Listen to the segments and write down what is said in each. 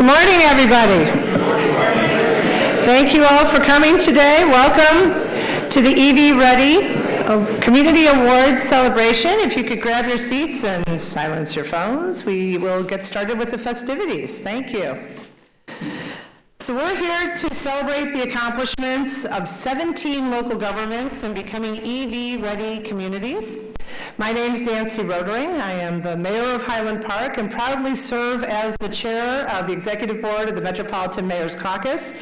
Good morning, everybody. Thank you all for coming today. Welcome to the EV Ready Community Awards celebration. If you could grab your seats and silence your phones, we will get started with the festivities. Thank you. So we're here to celebrate the accomplishments of 17 local governments in becoming EV-ready communities. My name is Nancy Rodering. I am the mayor of Highland Park and proudly serve as the chair of the executive board of the Metropolitan Mayor's Caucus.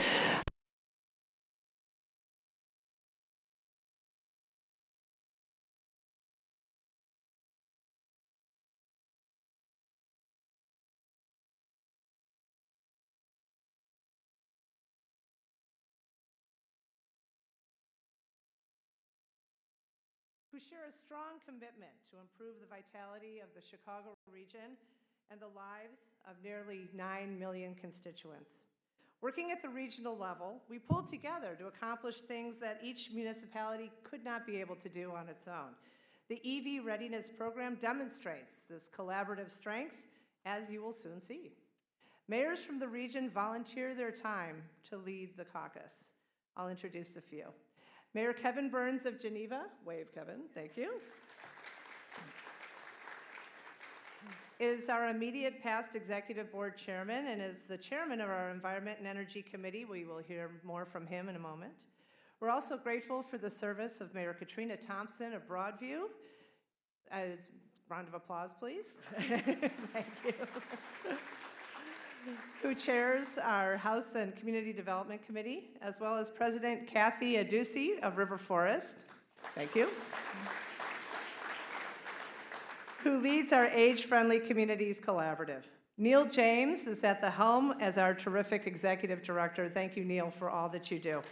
Who share a strong commitment to improve the vitality of the Chicago region and the lives of nearly 9 million constituents. Working at the regional level, we pulled together to accomplish things that each municipality could not be able to do on its own. The EV Readiness program demonstrates this collaborative strength, as you will soon see. Mayors from the region volunteer their time to lead the caucus. I'll introduce a few. Mayor Kevin Burns of Geneva, wave Kevin, thank you, is our immediate past executive board chairman and is the chairman of our Environment and Energy Committee. We will hear more from him in a moment. We're also grateful for the service of Mayor Katrina Thompson of Broadview. A round of applause, please. Thank you. Who chairs our House and Community Development Committee, as well as President Kathy Adducci of River Forest. Thank you. Who leads our Age-Friendly Communities Collaborative. Neil James is at the helm as our terrific executive director. Thank you, Neil, for all that you do.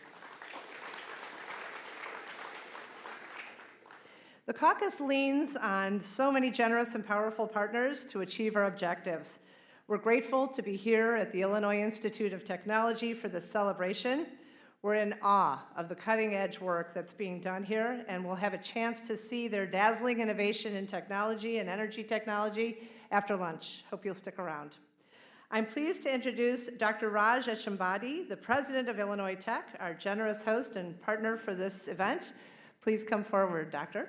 The caucus leans on so many generous and powerful partners to achieve our objectives. We're grateful to be here at the Illinois Institute of Technology for this celebration. We're in awe of the cutting-edge work that's being done here, and we'll have a chance to see their dazzling innovation in technology and energy technology after lunch. Hope you'll stick around. I'm pleased to introduce Dr. Raj Echambadi, the president of Illinois Tech, our generous host and partner for this event. Please come forward, Doctor.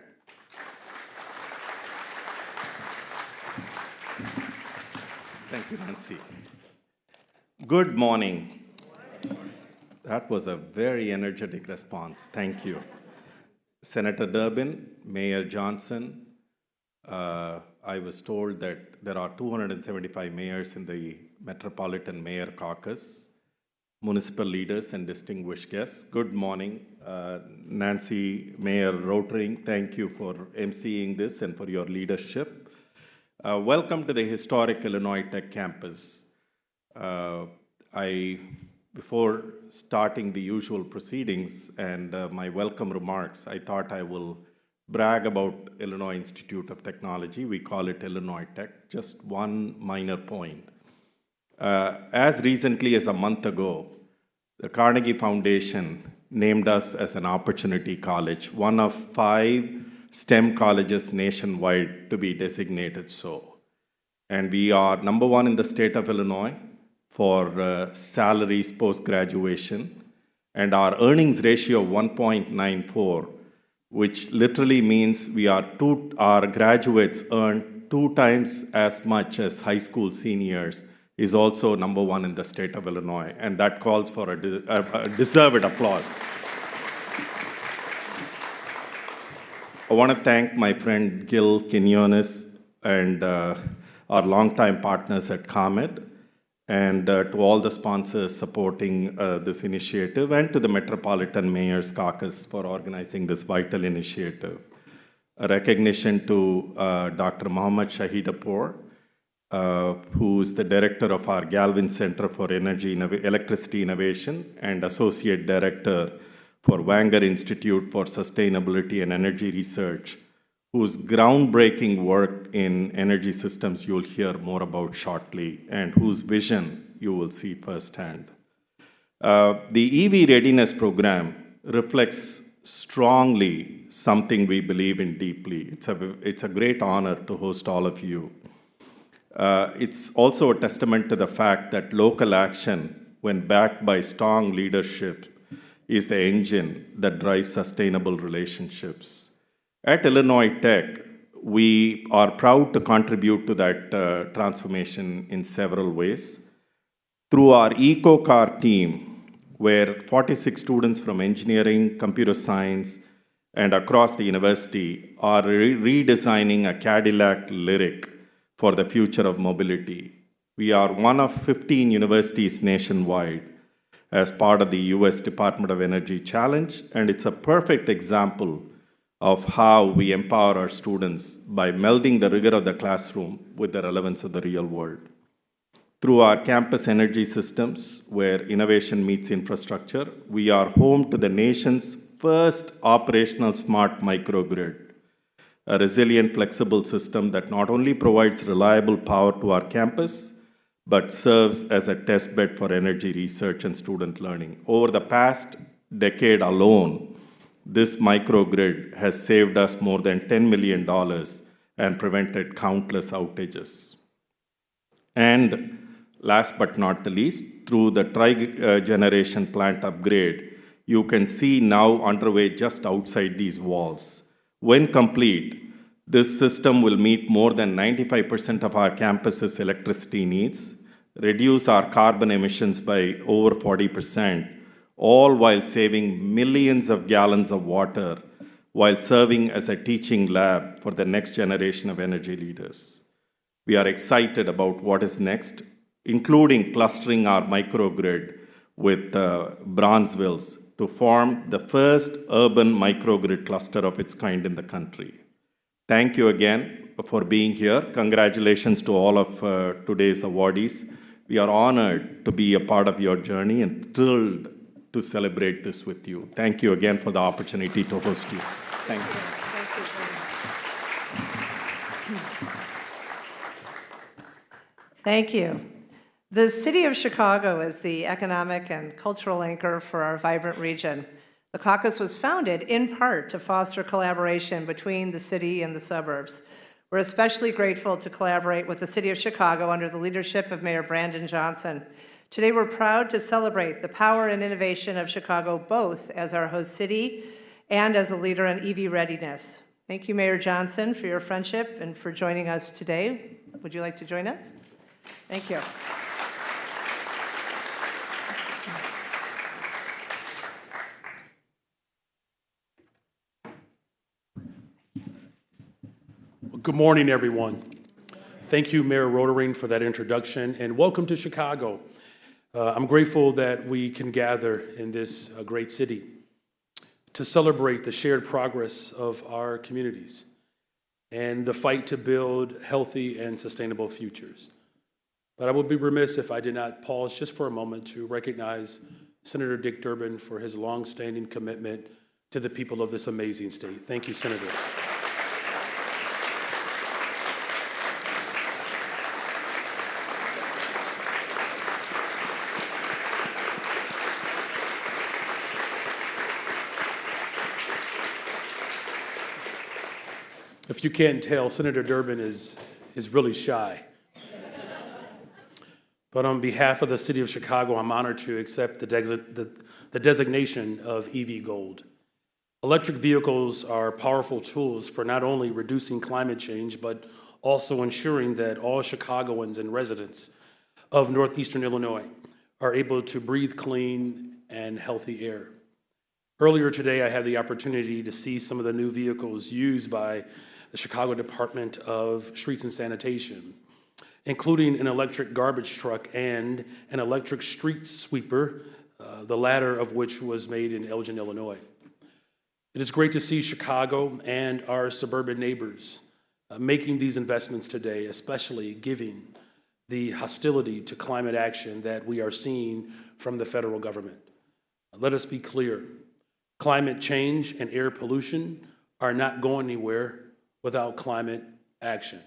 Thank you, Nancy. Good morning. That was a very energetic response. Thank you. Senator Durbin, Mayor Johnson, I was told that there are 275 mayors in the Metropolitan Mayor Caucus, municipal leaders and distinguished guests. Good morning. Nancy, Mayor Rodering, thank you for emceeing this and for your leadership. Welcome to the historic Illinois Tech campus. Before starting the usual proceedings and my welcome remarks, I thought I will brag about Illinois Institute of Technology. We call it Illinois Tech. Just one minor point. As recently as a month ago, the Carnegie Foundation named us as an opportunity college, one of 5 STEM colleges nationwide to be designated so. And we are #1 in the state of Illinois for salaries post-graduation, and our earnings ratio of 1.94, which literally means our graduates earn 2 times as much as high school seniors, is also #1 in the state of Illinois, and that calls for a deserved applause. I want to thank my friend Gil Quinones and our longtime partners at ComEd, and to all the sponsors supporting this initiative, and to the Metropolitan Mayor's Caucus for organizing this vital initiative. A recognition to Dr. Mohammad Shahidapur, who is the director of our Galvin Center for Electricity Innovation and associate director for Wanger Institute for Sustainability and Energy Research, whose groundbreaking work in energy systems you'll hear more about shortly, and whose vision you will see firsthand. The EV Readiness program reflects strongly something we believe in deeply. It's a great honor to host all of you. It's also a testament to the fact that local action, when backed by strong leadership, is the engine that drives sustainable relationships. At Illinois Tech, we are proud to contribute to that transformation in several ways. Through our EcoCar team, where 46 students from engineering, computer science, and across the university are redesigning a Cadillac Lyric for the future of mobility. We are one of 15 universities nationwide as part of the US Department of Energy Challenge, and it's a perfect example of how we empower our students by melding the rigor of the classroom with the relevance of the real world. Through our campus energy systems, where innovation meets infrastructure, we are home to the nation's first operational smart microgrid, a resilient, flexible system that not only provides reliable power to our campus, but serves as a test bed for energy research and student learning. Over the past decade alone, this microgrid has saved us more than $10 million and prevented countless outages. And last but not the least, through the tri-generation plant upgrade, you can see now underway just outside these walls. When complete, this system will meet more than 95% of our campus's electricity needs, reduce our carbon emissions by over 40%, all while saving millions of gallons of water, while serving as a teaching lab for the next generation of energy leaders. We are excited about what is next, including clustering our microgrid with Bronzeville's to form the first urban microgrid cluster of its kind in the country. Thank you again for being here. Congratulations to all of today's awardees. We are honored to be a part of your journey and thrilled to celebrate this with you. Thank you again for the opportunity to host you. Thank you. Thank you. The city of Chicago is the economic and cultural anchor for our vibrant region. The caucus was founded in part to foster collaboration between the city and the suburbs. We're especially grateful to collaborate with the city of Chicago under the leadership of Mayor Brandon Johnson. Today, we're proud to celebrate the power and innovation of Chicago, both as our host city and as a leader in EV readiness. Thank you, Mayor Johnson, for your friendship and for joining us today. Would you like to join us? Thank you. Good morning, everyone. Thank you, Mayor Rodering, for that introduction, and welcome to Chicago. I'm grateful that we can gather in this great city to celebrate the shared progress of our communities and the fight to build healthy and sustainable futures. But I would be remiss if I did not pause just for a moment to recognize Senator Dick Durbin for his longstanding commitment to the people of this amazing state. Thank you, Senator. If you can't tell, Senator Durbin is really shy. But on behalf of the city of Chicago, I'm honored to accept the designation of EV Gold. Electric vehicles are powerful tools for not only reducing climate change, but also ensuring that all Chicagoans and residents of Northeastern Illinois are able to breathe clean and healthy air. Earlier today, I had the opportunity to see some of the new vehicles used by the Chicago Department of Streets and Sanitation, including an electric garbage truck and an electric street sweeper, the latter of which was made in Elgin, Illinois. It is great to see Chicago and our suburban neighbors making these investments today, especially given the hostility to climate action that we are seeing from the federal government. Let us be clear, climate change and air pollution are not going anywhere without climate action.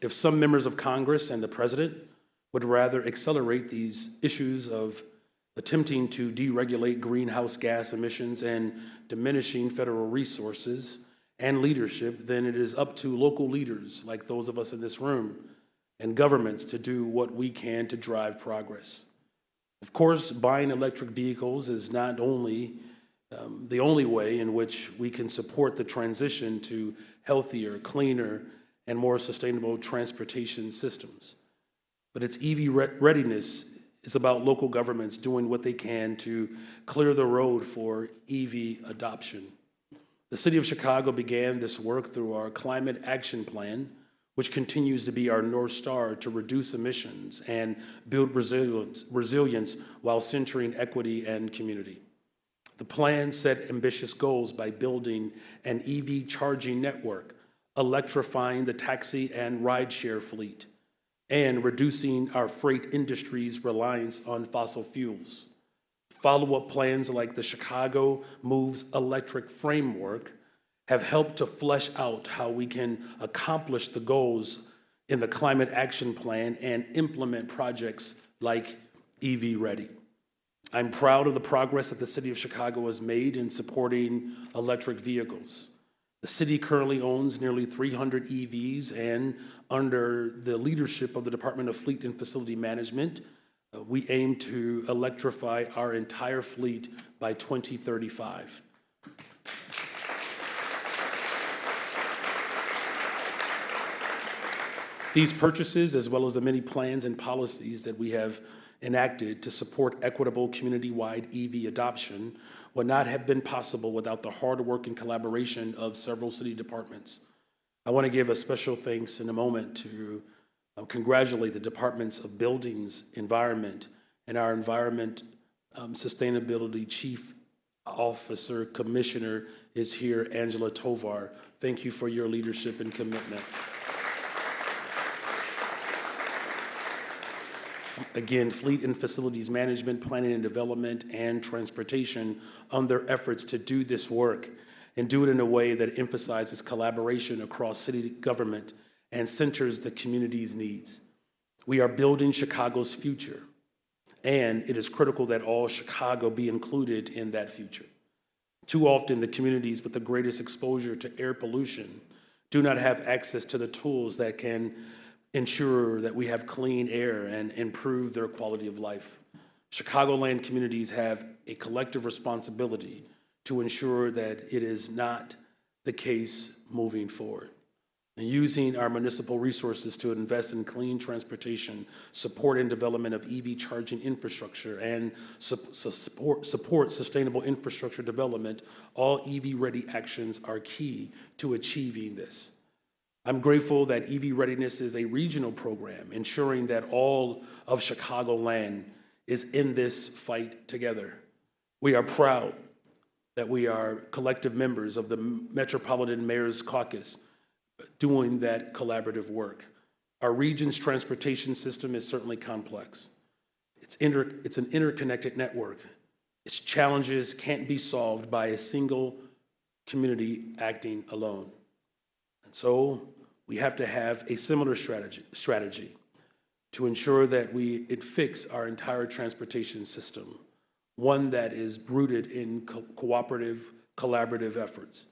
If some members of Congress and the president would rather accelerate these issues of attempting to deregulate greenhouse gas emissions and diminishing federal resources and leadership, then it is up to local leaders like those of us in this room and governments to do what we can to drive progress. Of course, buying electric vehicles is not only the only way in which we can support the transition to healthier, cleaner, and more sustainable transportation systems. But its EV readiness is about local governments doing what they can to clear the road for EV adoption. The City of Chicago began this work through our Climate Action Plan, which continues to be our North Star to reduce emissions and build resilience while centering equity and community. The plan set ambitious goals by building an EV charging network, electrifying the taxi and rideshare fleet, and reducing our freight industry's reliance on fossil fuels. Follow-up plans like the Chicago Moves Electric Framework have helped to flesh out how we can accomplish the goals in the Climate Action Plan and implement projects like EV Ready. I'm proud of the progress that the City of Chicago has made in supporting electric vehicles. The city currently owns nearly 300 EVs, and under the leadership of the Department of Fleet and Facility Management, we aim to electrify our entire fleet by 2035. These purchases, as well as the many plans and policies that we have enacted to support equitable community-wide EV adoption, would not have been possible without the hard work and collaboration of several city departments. I want to give a special thanks in a moment to congratulate the Departments of Buildings, Environment, and our Environment Sustainability Chief Officer Commissioner is here, Angela Tovar. Thank you for your leadership and commitment. Again, Fleet and Facilities Management, Planning and Development, and Transportation on their efforts to do this work and do it in a way that emphasizes collaboration across city government and centers the community's needs. We are building Chicago's future, and it is critical that all Chicago be included in that future. Too often, the communities with the greatest exposure to air pollution do not have access to the tools that can ensure that we have clean air and improve their quality of life. Chicagoland communities have a collective responsibility to ensure that it is not the case moving forward. And using our municipal resources to invest in clean transportation, support and development of EV charging infrastructure, and support sustainable infrastructure development, all EV-ready actions are key to achieving this. I'm grateful that EV Readiness is a regional program, ensuring that all of Chicagoland is in this fight together. We are proud that we are collective members of the Metropolitan Mayor's Caucus doing that collaborative work. Our region's transportation system is certainly complex. It's an interconnected network. Its challenges can't be solved by a single community acting alone. And so we have to have a similar strategy to ensure that we fix our entire transportation system, one that is rooted in cooperative, collaborative efforts.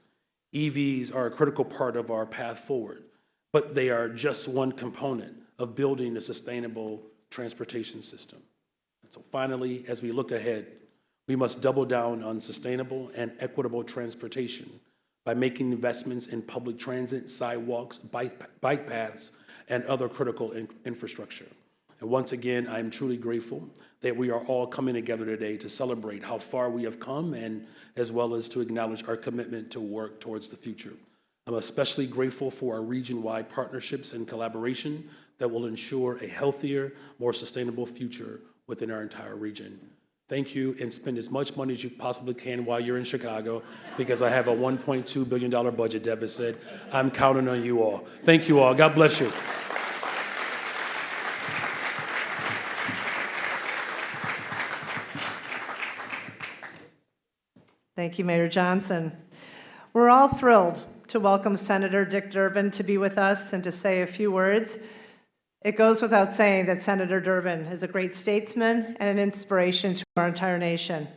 EVs are a critical part of our path forward, but they are just one component of building a sustainable transportation system. And so finally, as we look ahead, we must double down on sustainable and equitable transportation by making investments in public transit, sidewalks, bike paths, and other critical infrastructure. And once again, I'm truly grateful that we are all coming together today to celebrate how far we have come, and as well as to acknowledge our commitment to work towards the future. I'm especially grateful for our region-wide partnerships and collaboration that will ensure a healthier, more sustainable future within our entire region. Thank you, and spend as much money as you possibly can while you're in Chicago, because I have a $1.2 billion budget deficit. I'm counting on you all. Thank you all. God bless you. Thank you, Mayor Johnson. We're all thrilled to welcome Senator Dick Durbin to be with us and to say a few words. It goes without saying that Senator Durbin is a great statesman and an inspiration to our entire nation.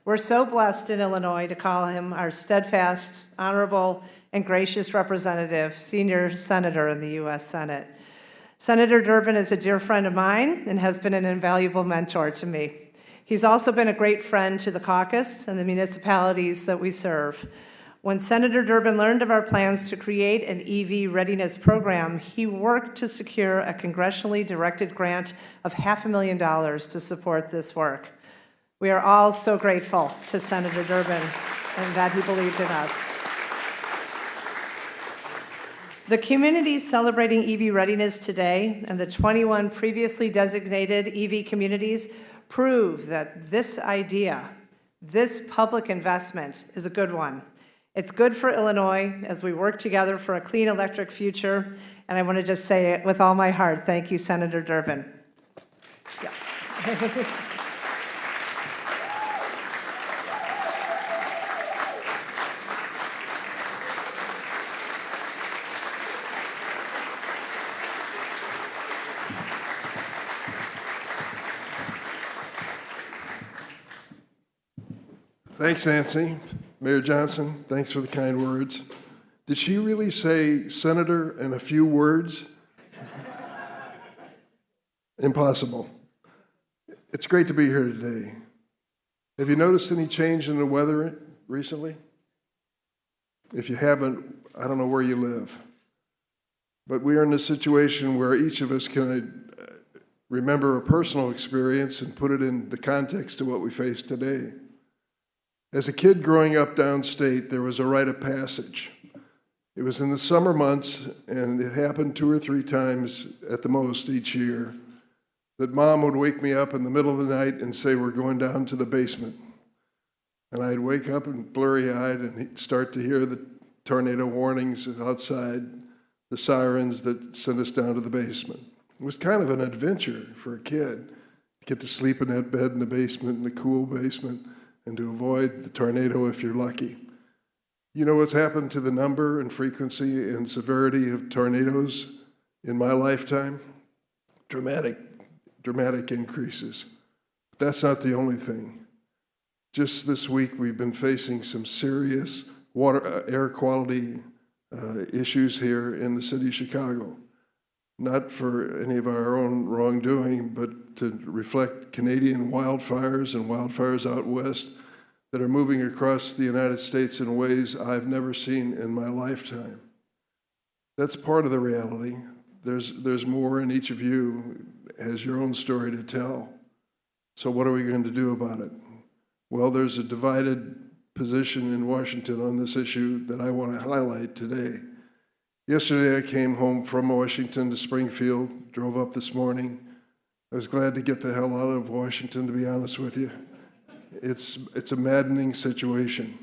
We're so blessed in Illinois to call him our steadfast, honorable, and gracious representative, senior senator in the U.S. Senate. Senator Durbin is a dear friend of mine and has been an invaluable mentor to me. He's also been a great friend to the caucus and the municipalities that we serve. When Senator Durbin learned of our plans to create an EV readiness program, he worked to secure a congressionally directed grant of $500,000 to support this work. We are all so grateful to Senator Durbin and that he believed in us. The communities celebrating EV readiness today and the 21 previously designated EV communities prove that this idea, this public investment, is a good one. It's good for Illinois as we work together for a clean electric future, and I want to just say it with all my heart, thank you, Senator Durbin. Yeah. Thanks, Nancy. Mayor Johnson, thanks for the kind words. Did she really say senator in a few words? Impossible. It's great to be here today. Have you noticed any change in the weather recently? If you haven't, I don't know where you live. But we are in a situation where each of us can remember a personal experience and put it in the context of what we face today. As a kid growing up downstate, there was a rite of passage. It was in the summer months, and it happened 2 or 3 times at the most each year, that Mom would wake me up in the middle of the night and say, "We're going down to the basement." And I'd wake up and blurry-eyed and start to hear the tornado warnings outside, the sirens that sent us down to the basement. It was kind of an adventure for a kid to get to sleep in that bed in the basement, in the cool basement, and to avoid the tornado if you're lucky. You know what's happened to the number and frequency and severity of tornadoes in my lifetime? Dramatic increases. But that's not the only thing. Just this week, we've been facing some serious air quality issues here in the city of Chicago. Not for any of our own wrongdoing, but to reflect Canadian wildfires and wildfires out west that are moving across the United States in ways I've never seen in my lifetime. That's part of the reality. There's more, and each of you has your own story to tell. So what are we going to do about it? Well, there's a divided position in Washington on this issue that I want to highlight today. Yesterday, I came home from Washington to Springfield, drove up this morning. I was glad to get the hell out of Washington, to be honest with you. It's a maddening situation.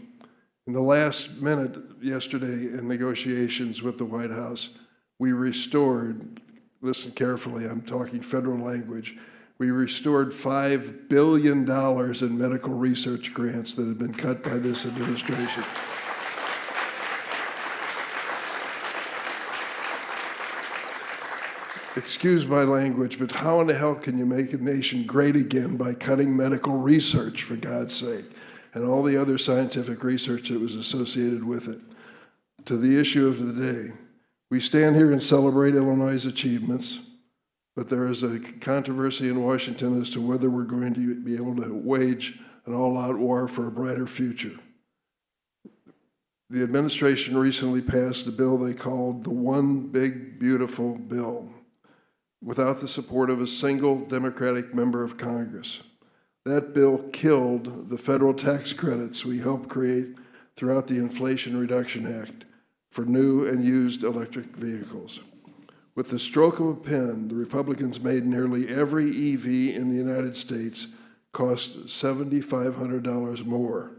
In the last minute yesterday in negotiations with the White House, we restored, listen carefully, I'm talking federal language, we restored $5 billion in medical research grants that had been cut by this administration. Excuse my language, but how in the hell can you make a nation great again by cutting medical research, for God's sake, and all the other scientific research that was associated with it? To the issue of the day, we stand here and celebrate Illinois' achievements, but there is a controversy in Washington as to whether we're going to be able to wage an all-out war for a brighter future. The administration recently passed a bill they called the One Big Beautiful Bill, without the support of a single Democratic member of Congress. That bill killed the federal tax credits we helped create throughout the Inflation Reduction Act for new and used electric vehicles. With the stroke of a pen, the Republicans made nearly every EV in the United States cost $7,500 more.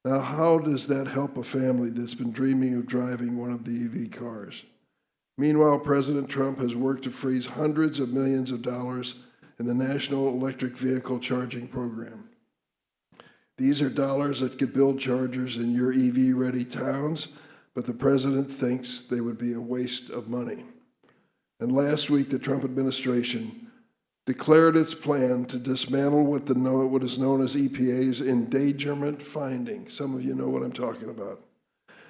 Now, how does that help a family that's been dreaming of driving one of the EV cars? Meanwhile, President Trump has worked to freeze hundreds of millions of dollars in the National Electric Vehicle Charging Program. These are dollars that could build chargers in your EV-ready towns, but the president thinks they would be a waste of money. And last week, the Trump administration declared its plan to dismantle what is known as EPA's endangerment finding. Some of you know what I'm talking about.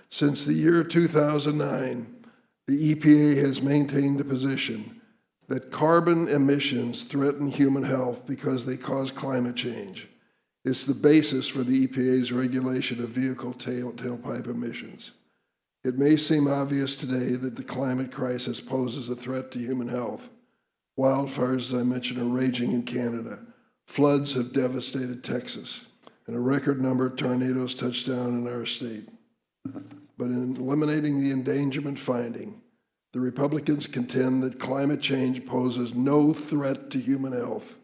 Since the year 2009, the EPA has maintained the position that carbon emissions threaten human health because they cause climate change. It's the basis for the EPA's regulation of vehicle tailpipe emissions. It may seem obvious today that the climate crisis poses a threat to human health. Wildfires, as I mentioned, are raging in Canada. Floods have devastated Texas, and a record number of tornadoes touched down in our state. But in eliminating the endangerment finding, the Republicans contend that climate change poses no threat to human health,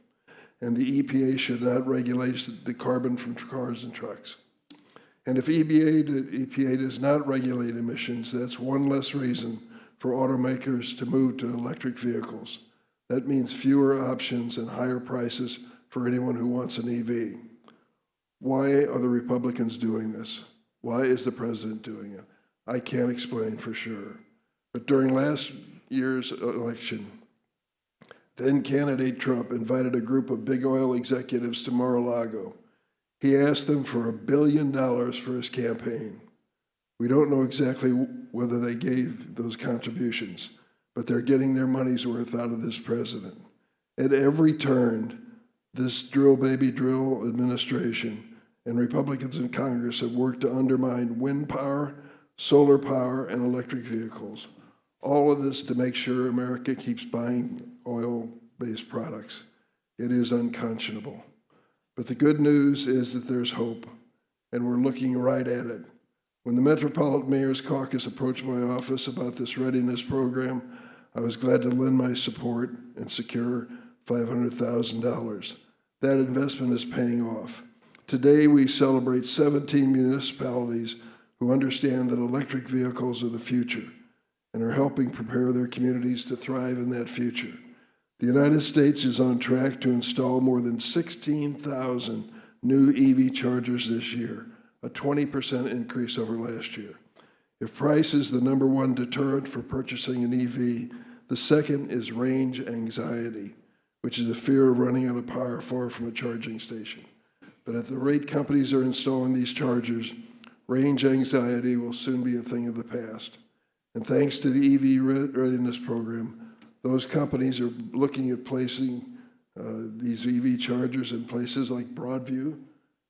and the EPA should not regulate the carbon from cars and trucks. And if EPA does not regulate emissions, that's one less reason for automakers to move to electric vehicles. That means fewer options and higher prices for anyone who wants an EV. Why are the Republicans doing this? Why is the president doing it? I can't explain for sure. But during last year's election, then candidate Trump invited a group of big oil executives to Mar-a-Lago. He asked them for $1 billion for his campaign. We don't know exactly whether they gave those contributions, but they're getting their money's worth out of this president. At every turn, this drill baby drill administration and Republicans in Congress have worked to undermine wind power, solar power, and electric vehicles. All of this to make sure America keeps buying oil-based products. It is unconscionable. But the good news is that there's hope, and we're looking right at it. When the Metropolitan Mayor's Caucus approached my office about this readiness program, I was glad to lend my support and secure $500,000. That investment is paying off. Today, we celebrate 17 municipalities who understand that electric vehicles are the future and are helping prepare their communities to thrive in that future. The United States is on track to install more than 16,000 new EV chargers this year, a 20% increase over last year. If price is the #1 deterrent for purchasing an EV, the second is range anxiety, which is a fear of running out of power far from a charging station. But at the rate companies are installing these chargers, range anxiety will soon be a thing of the past. And thanks to the EV Readiness Program, those companies are looking at placing these EV chargers in places like Broadview,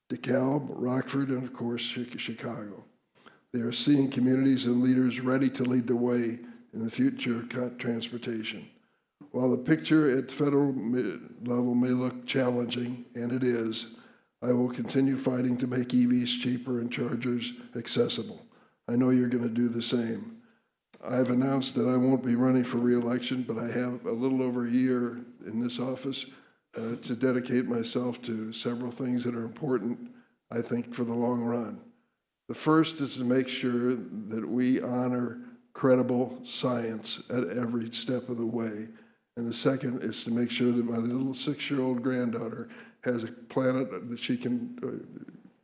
DeKalb, Rockford, and of course, Chicago. They are seeing communities and leaders ready to lead the way in the future of transportation. While the picture at federal level may look challenging, and it is, I will continue fighting to make EVs cheaper and chargers accessible. I know you're going to do the same. I've announced that I won't be running for re-election, but I have a little over a year in this office to dedicate myself to several things that are important, I think, for the long run. The first is to make sure that we honor credible science at every step of the way. And the second is to make sure that my little 6-year-old granddaughter has a planet that she can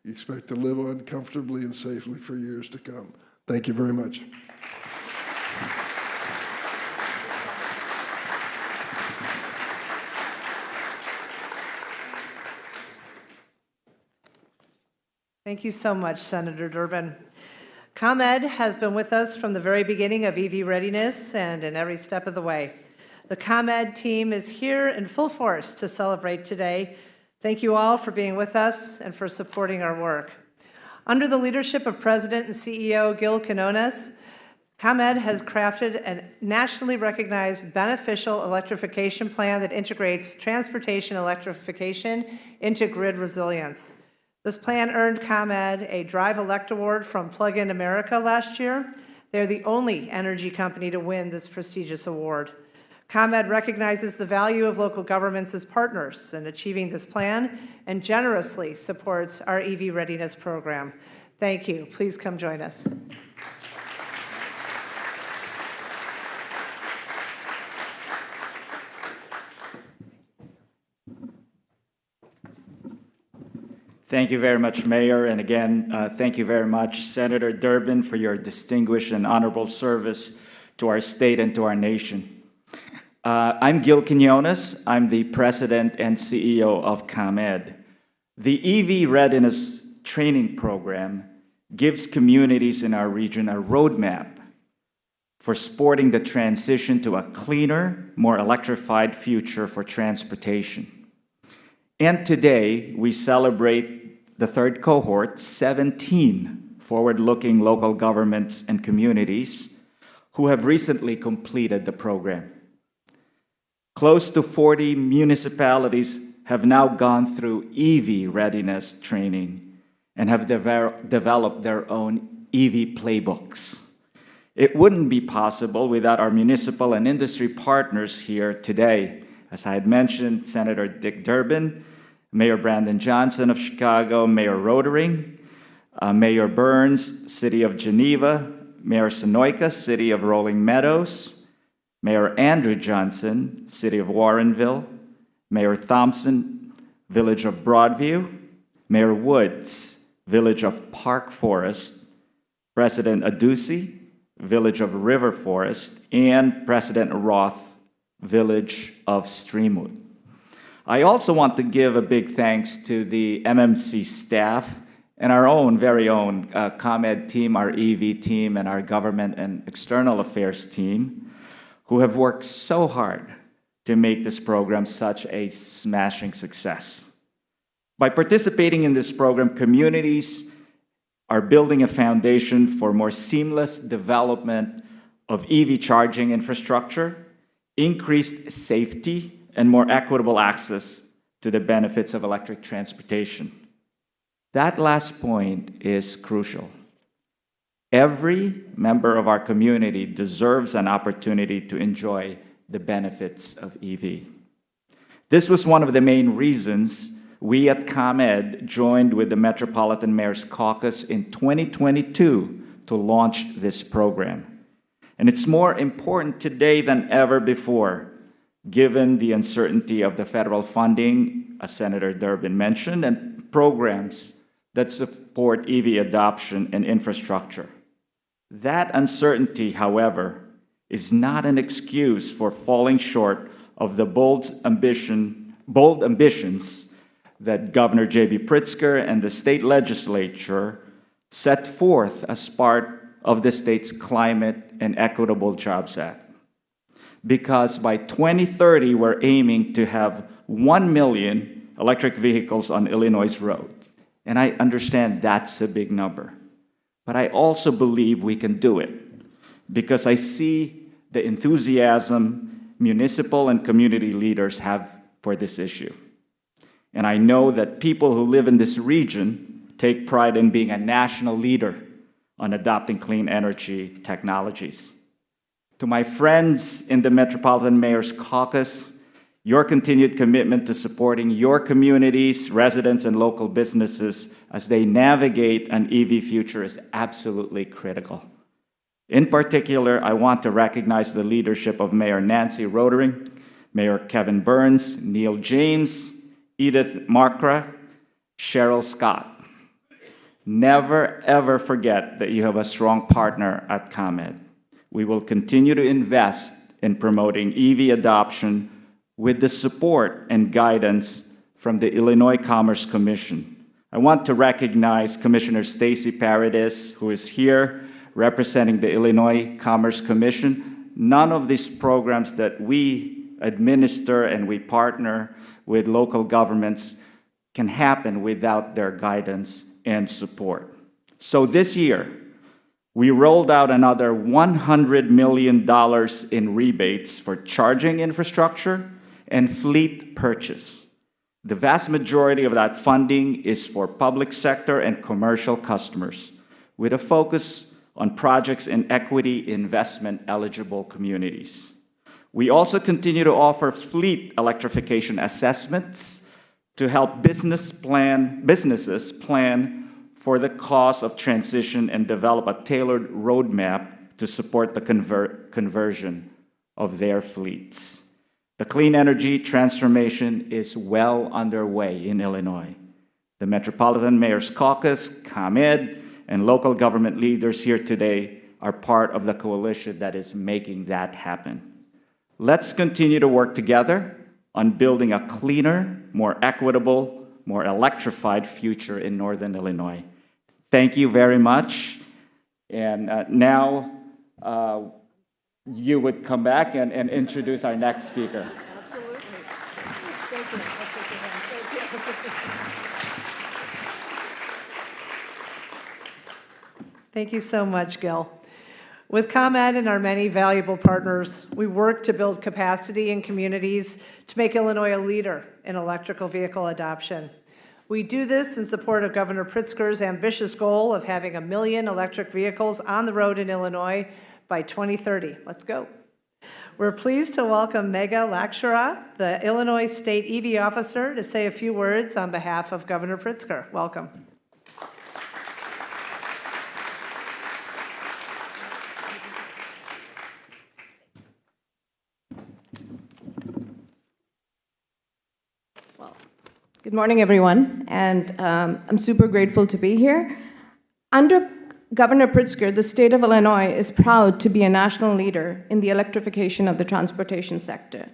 expect to live on comfortably and safely for years to come. Thank you very much. Thank you so much, Senator Durbin. ComEd has been with us from the very beginning of EV readiness and in every step of the way. The ComEd team is here in full force to celebrate today. Thank you all for being with us and for supporting our work. Under the leadership of President and CEO Gil Quinones, ComEd has crafted a nationally recognized beneficial electrification plan that integrates transportation electrification into grid resilience. This plan earned ComEd a Drive Elect Award from Plug-in America last year. They're the only energy company to win this prestigious award. ComEd recognizes the value of local governments as partners in achieving this plan and generously supports our EV Readiness Program. Thank you. Please come join us. Thank you very much, Mayor. And again, thank you very much, Senator Durbin, for your distinguished and honorable service to our state and to our nation. I'm Gil Quinones. I'm the President and CEO of ComEd. The EV Readiness Training Program gives communities in our region a roadmap for supporting the transition to a cleaner, more electrified future for transportation. And today, we celebrate the third cohort, 17 forward-looking local governments and communities who have recently completed the program. Close to 40 municipalities have now gone through EV readiness training and have developed their own EV playbooks. It wouldn't be possible without our municipal and industry partners here today. As I had mentioned, Senator Dick Durbin, Mayor Brandon Johnson of Chicago, Mayor Rodering, Mayor Burns, City of Geneva, Mayor Sonoyka, City of Rolling Meadows, Mayor Andrew Johnson, City of Warrenville, Mayor Thompson, Village of Broadview, Mayor Woods, Village of Park Forest, President Adusi, Village of River Forest, and President Roth, Village of Streamwood. I also want to give a big thanks to the MMC staff and our own, very own ComEd team, our EV team, and our government and external affairs team, who have worked so hard to make this program such a smashing success. By participating in this program, communities are building a foundation for more seamless development of EV charging infrastructure, increased safety, and more equitable access to the benefits of electric transportation. That last point is crucial. Every member of our community deserves an opportunity to enjoy the benefits of EV. This was one of the main reasons we at ComEd joined with the Metropolitan Mayor's Caucus in 2022 to launch this program. And it's more important today than ever before, given the uncertainty of the federal funding, as Senator Durbin mentioned, and programs that support EV adoption and infrastructure. That uncertainty, however, is not an excuse for falling short of the bold ambitions that Governor J.B. Pritzker and the state legislature set forth as part of the state's Climate and Equitable Jobs Act. Because by 2030, we're aiming to have 1 million electric vehicles on Illinois' roads. And I understand that's a big number. But I also believe we can do it, because I see the enthusiasm municipal and community leaders have for this issue. And I know that people who live in this region take pride in being a national leader on adopting clean energy technologies. To my friends in the Metropolitan Mayor's Caucus, your continued commitment to supporting your communities, residents, and local businesses as they navigate an EV future is absolutely critical. In particular, I want to recognize the leadership of Mayor Nancy Rodering, Mayor Kevin Burns, Neil James, Edith Markra, Cheryl Scott. Never, ever forget that you have a strong partner at ComEd. We will continue to invest in promoting EV adoption with the support and guidance from the Illinois Commerce Commission. I want to recognize Commissioner Stacy Paradis, who is here representing the Illinois Commerce Commission. None of these programs that we administer and we partner with local governments can happen without their guidance and support. So this year, we rolled out another $100 million in rebates for charging infrastructure and fleet purchase. The vast majority of that funding is for public sector and commercial customers, with a focus on projects in equity investment-eligible communities. We also continue to offer fleet electrification assessments to help businesses plan for the cost of transition and develop a tailored roadmap to support the conversion of their fleets. The clean energy transformation is well underway in Illinois. The Metropolitan Mayor's Caucus, ComEd, and local government leaders here today are part of the coalition that is making that happen. Let's continue to work together on building a cleaner, more equitable, more electrified future in Northern Illinois. Thank you very much. And now you would come back and introduce our next speaker. Absolutely. Thank you. I'll shake your hand. Thank you. Thank you so much, Gil. With ComEd and our many valuable partners, we work to build capacity in communities to make Illinois a leader in electrical vehicle adoption. We do this in support of Governor Pritzker's ambitious goal of having 1 million electric vehicles on the road in Illinois by 2030. Let's go. We're pleased to welcome Megha Lakshara, the Illinois State EV Officer, to say a few words on behalf of Governor Pritzker. Welcome. Good morning, everyone, and I'm super grateful to be here. Under Governor Pritzker, the state of Illinois is proud to be a national leader in the electrification of the transportation sector.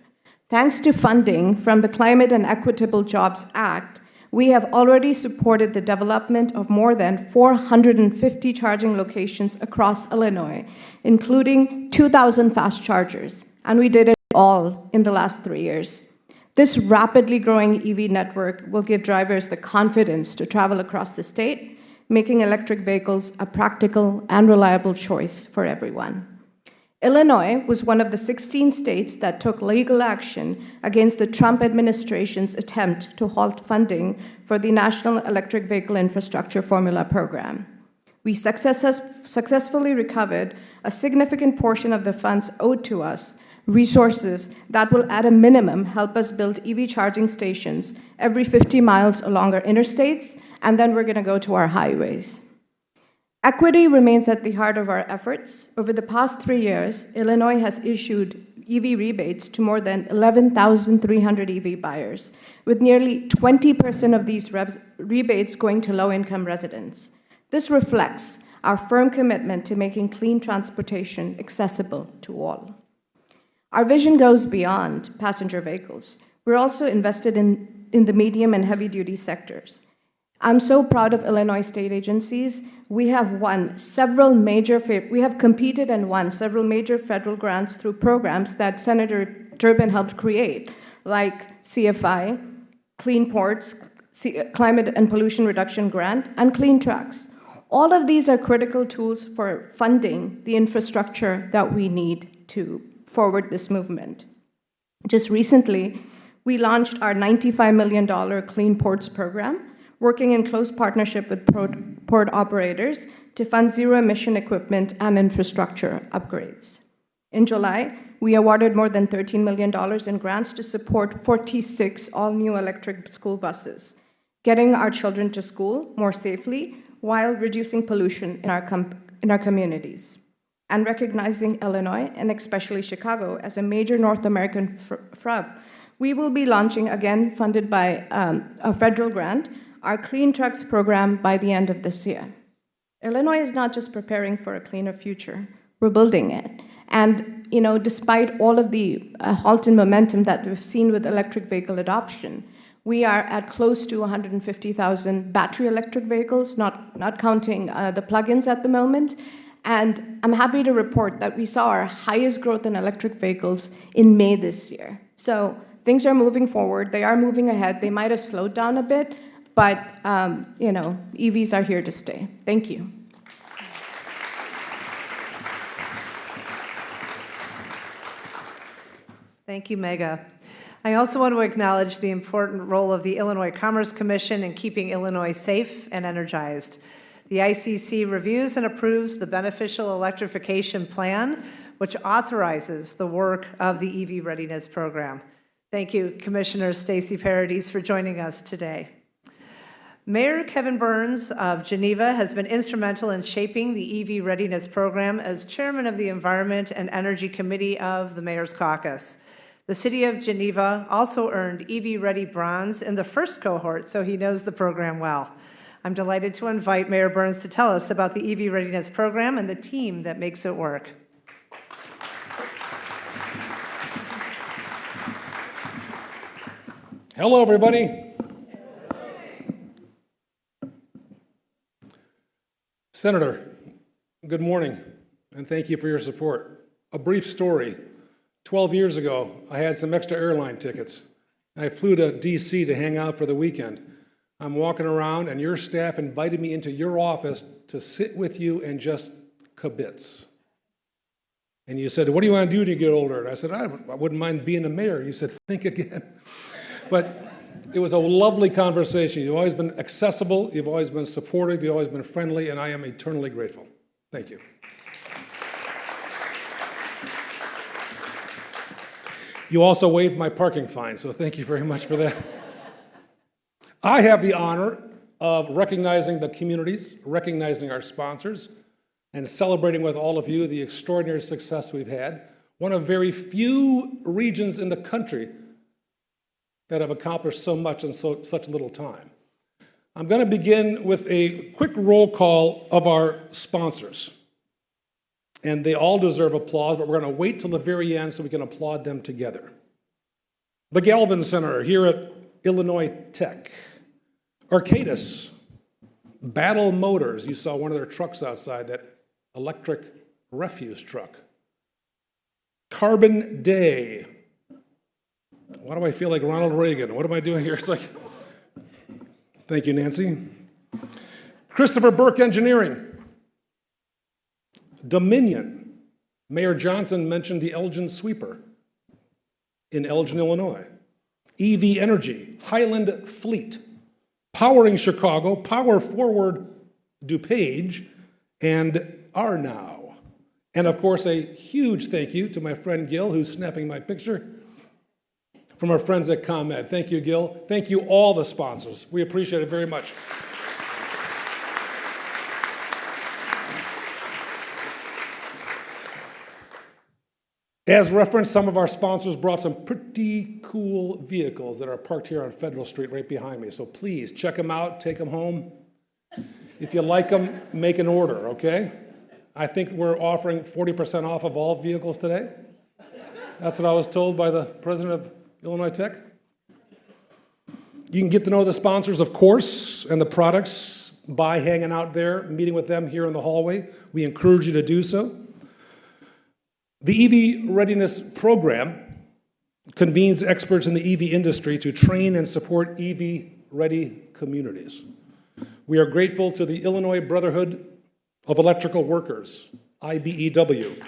Thanks to funding from the Climate and Equitable Jobs Act, we have already supported the development of more than 450 charging locations across Illinois, including 2,000 fast chargers, and we did it all in the last 3 years. This rapidly growing EV network will give drivers the confidence to travel across the state, making electric vehicles a practical and reliable choice for everyone. Illinois was one of the 16 states that took legal action against the Trump administration's attempt to halt funding for the National Electric Vehicle Infrastructure Formula Program. We successfully recovered a significant portion of the funds owed to us, resources that will at a minimum help us build EV charging stations every 50 miles along our interstates, and then we're going to go to our highways. Equity remains at the heart of our efforts. Over the past 3 years, Illinois has issued EV rebates to more than 11,300 EV buyers, with nearly 20% of these rebates going to low-income residents. This reflects our firm commitment to making clean transportation accessible to all. Our vision goes beyond passenger vehicles. We're also invested in the medium and heavy-duty sectors. I'm so proud of Illinois state agencies. We have competed and won several major federal grants through programs that Senator Durbin helped create, like CFI, Clean Ports, Climate and Pollution Reduction Grant, and Clean Trucks. All of these are critical tools for funding the infrastructure that we need to forward this movement. Just recently, we launched our $95 million Clean Ports program, working in close partnership with port operators to fund zero-emission equipment and infrastructure upgrades. In July, we awarded more than $13 million in grants to support 46 all-new electric school buses, getting our children to school more safely while reducing pollution in our communities, and recognizing Illinois, and especially Chicago, as a major North American hub. We will be launching, again funded by a federal grant, our Clean Trucks program by the end of this year. Illinois is not just preparing for a cleaner future, we're building it. And despite all of the halt in momentum that we've seen with electric vehicle adoption, we are at close to 150,000 battery electric vehicles, not counting the plug-ins at the moment. And I'm happy to report that we saw our highest growth in electric vehicles in May this year. So things are moving forward. They are moving ahead. They might have slowed down a bit, but EVs are here to stay. Thank you. Thank you, Megha. I also want to acknowledge the important role of the Illinois Commerce Commission in keeping Illinois safe and energized. The ICC reviews and approves the Beneficial Electrification Plan, which authorizes the work of the EV Readiness Program. Thank you, Commissioner Stacey Paradis, for joining us today. Mayor Kevin Burns of Geneva has been instrumental in shaping the EV Readiness Program as chairman of the Environment and Energy Committee of the Mayor's Caucus. The City of Geneva also earned EV Ready Bronze in the first cohort, so he knows the program well. I'm delighted to invite Mayor Burns to tell us about the EV Readiness Program and the team that makes it work. Hello, everybody. Senator, good morning, and thank you for your support. a brief story. 12 years ago, I had some extra airline tickets. I flew to DC to hang out for the weekend. I'm walking around and your staff invited me into your office to sit with you and just kibitz. And you said, what do you want to do when you get older? And I said, I wouldn't mind being a mayor. You said, think again. But it was a lovely conversation. You've always been accessible, you've always been supportive, you've always been friendly, and I am eternally grateful. Thank you. You also waived my parking fine, so thank you very much for that. I have the honor of recognizing the communities, recognizing our sponsors, and celebrating with all of you the extraordinary success we've had. One of very few regions in the country that have accomplished so much in such little time. I'm going to begin with a quick roll call of our sponsors. And they all deserve applause, but we're going to wait till the very end so we can applaud them together. The Galvin Center here at Illinois Tech. Arcadis, Battle Motors, you saw one of their trucks outside, that electric refuse truck. Carbon Day. Why do I feel like Ronald Reagan? What am I doing here? It's like, thank you, Nancy. Christopher Burke Engineering. Dominion. Mayor Johnson mentioned the Elgin Sweeper in Elgin, Illinois. EV Energy, Highland Fleet, Powering Chicago, Power Forward DuPage, and Arnow. And of course, a huge thank you to my friend Gil, who's snapping my picture, from our friends at ComEd. Thank you, Gil. Thank you, all the sponsors. We appreciate it very much. As referenced, some of our sponsors brought some pretty cool vehicles that are parked here on Federal Street right behind me. So please check them out, take them home. If you like them, make an order, okay? I think we're offering 40% off of all vehicles today. That's what I was told by the president of Illinois Tech. You can get to know the sponsors, of course, and the products by hanging out there, meeting with them here in the hallway. We encourage you to do so. The EV Readiness Program convenes experts in the EV industry to train and support EV-ready communities. We are grateful to the Illinois Brotherhood of Electrical Workers, IBEW.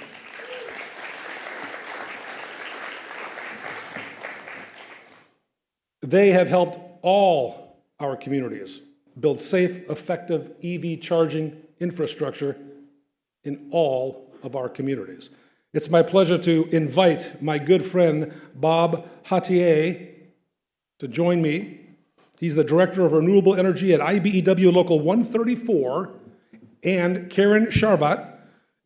They have helped all our communities build safe, effective EV charging infrastructure in all of our communities. It's my pleasure to invite my good friend Bob Hattier to join me. He's the Director of Renewable Energy at IBEW Local 134, and Karen Sharbat,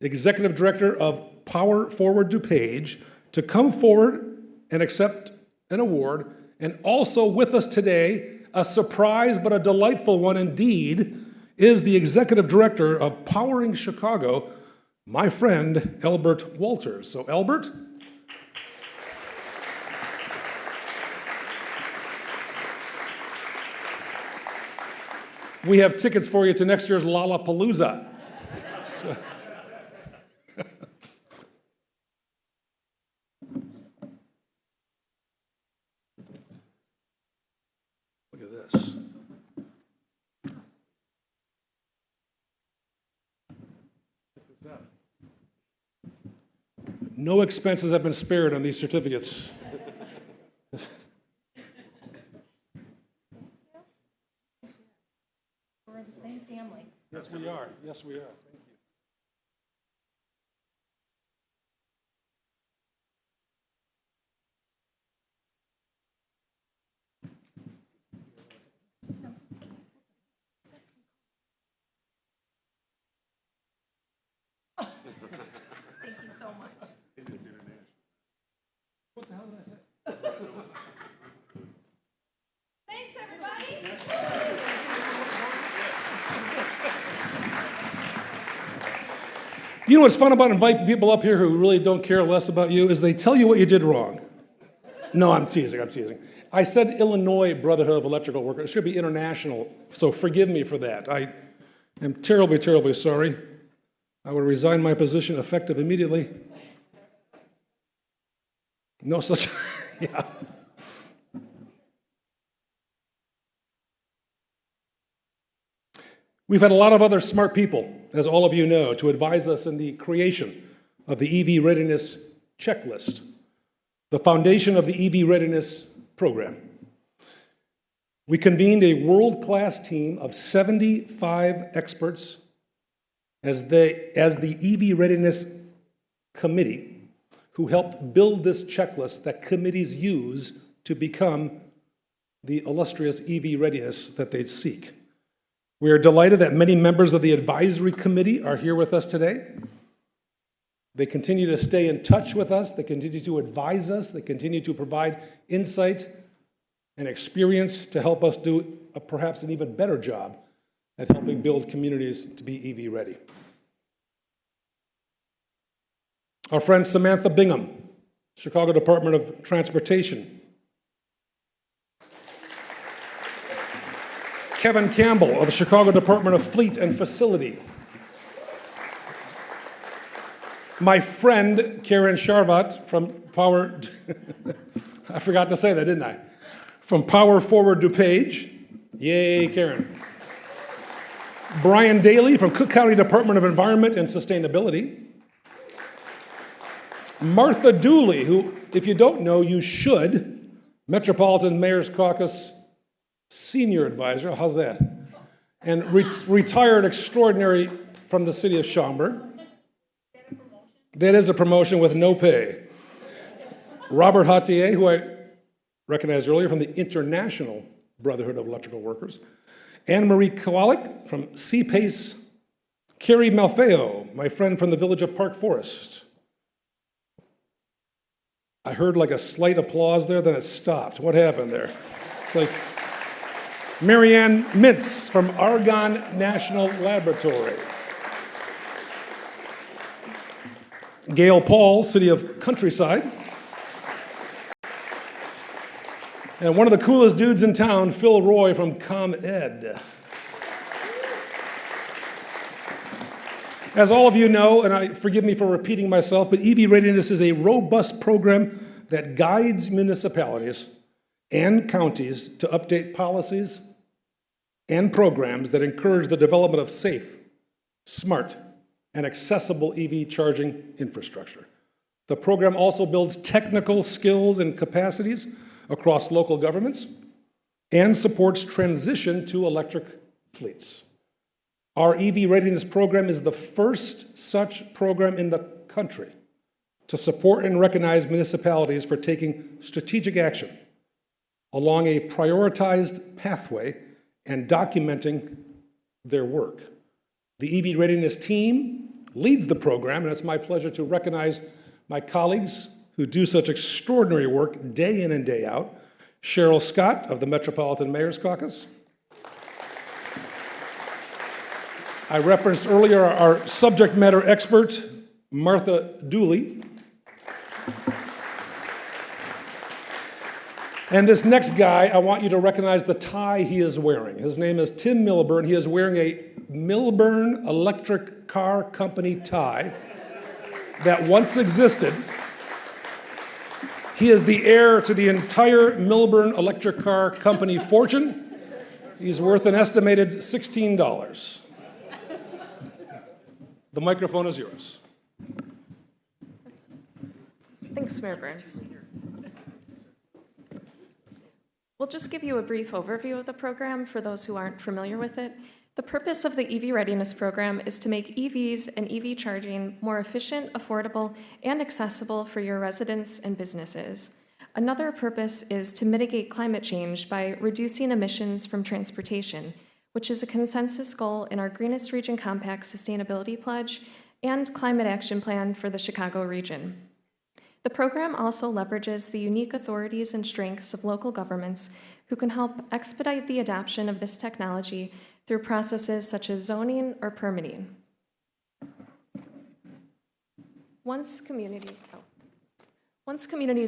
Executive Director of Power Forward DuPage, to come forward and accept an award. And also with us today, a surprise but a delightful one indeed, is the Executive Director of Powering Chicago, my friend, Elbert Walters. So, Elbert. We have tickets for you to next year's Lollapalooza. So. Look at this. No expenses have been spared on these certificates. We're the same family. Yes, we are. Yes, we are. Thank you. Thank you so much. What the hell did I say? Thanks, everybody. You know what's fun about inviting people up here who really don't care less about you is they tell you what you did wrong. No, I'm teasing, I'm teasing. I said Illinois Brotherhood of Electrical Workers. It should be international, so forgive me for that. I am terribly, terribly sorry. I will resign my position effective immediately. No such, yeah. We've had a lot of other smart people, as all of you know, to advise us in the creation of the EV Readiness Checklist, the foundation of the EV Readiness Program. We convened a world-class team of 75 experts as the EV Readiness Committee, who helped build this checklist that committees use to become the illustrious EV readiness that they seek. We are delighted that many members of the advisory committee are here with us today. They continue to stay in touch with us, they continue to advise us, they continue to provide insight and experience to help us do perhaps an even better job at helping build communities to be EV ready. Our friend Samantha Bingham, Chicago Department of Transportation. Kevin Campbell of the Chicago Department of Fleet and Facility. My friend Karen Sharvat from Power, I forgot to say that, didn't I? From Power Forward DuPage. Yay, Karen. Brian Daly from Cook County Department of Environment and Sustainability. Martha Dooley, who, if you don't know, you should, Metropolitan Mayor's Caucus Senior Advisor, how's that? And retired extraordinary from the city of Schaumburg. That is a promotion with no pay. Robert Hattier, who I recognized earlier from the International Brotherhood of Electrical Workers. Anne Marie Kowalik from CPACE. Carrie Malfeo, my friend from the village of Park Forest. I heard like a slight applause there, then it stopped. What happened there? It's like Marianne Mintz from Argonne National Laboratory. Gail Paul, City of Countryside. And one of the coolest dudes in town, Phil Roy from ComEd. As all of you know, and forgive me for repeating myself, but EV Readiness is a robust program that guides municipalities and counties to update policies and programs that encourage the development of safe, smart, and accessible EV charging infrastructure. The program also builds technical skills and capacities across local governments and supports transition to electric fleets. Our EV Readiness Program is the first such program in the country to support and recognize municipalities for taking strategic action along a prioritized pathway and documenting their work. The EV Readiness team leads the program, and it's my pleasure to recognize my colleagues who do such extraordinary work day in and day out. Cheryl Scott of the Metropolitan Mayor's Caucus. I referenced earlier our subject matter expert, Martha Dooley. And this next guy, I want you to recognize the tie he is wearing. His name is Tim Milburn. He is wearing a Milburn Electric Car Company tie that once existed. He is the heir to the entire Milburn Electric Car Company fortune. He's worth an estimated $16. The microphone is yours. Thanks, Mayor Burns. We'll just give you a brief overview of the program for those who aren't familiar with it. The purpose of the EV Readiness Program is to make EVs and EV charging more efficient, affordable, and accessible for your residents and businesses. Another purpose is to mitigate climate change by reducing emissions from transportation, which is a consensus goal in our Greenest Region Compact Sustainability Pledge and Climate Action Plan for the Chicago region. The program also leverages the unique authorities and strengths of local governments who can help expedite the adoption of this technology through processes such as zoning or permitting. Once communities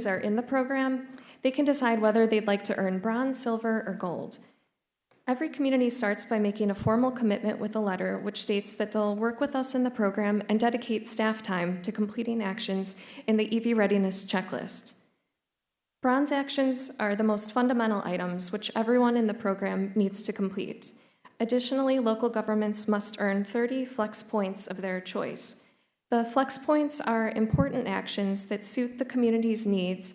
are in the program, they can decide whether they'd like to earn bronze, silver, or gold. Every community starts by making a formal commitment with a letter which states that they'll work with us in the program and dedicate staff time to completing actions in the EV Readiness Checklist. Bronze actions are the most fundamental items which everyone in the program needs to complete. Additionally, local governments must earn 30 flex points of their choice. The flex points are important actions that suit the community's needs,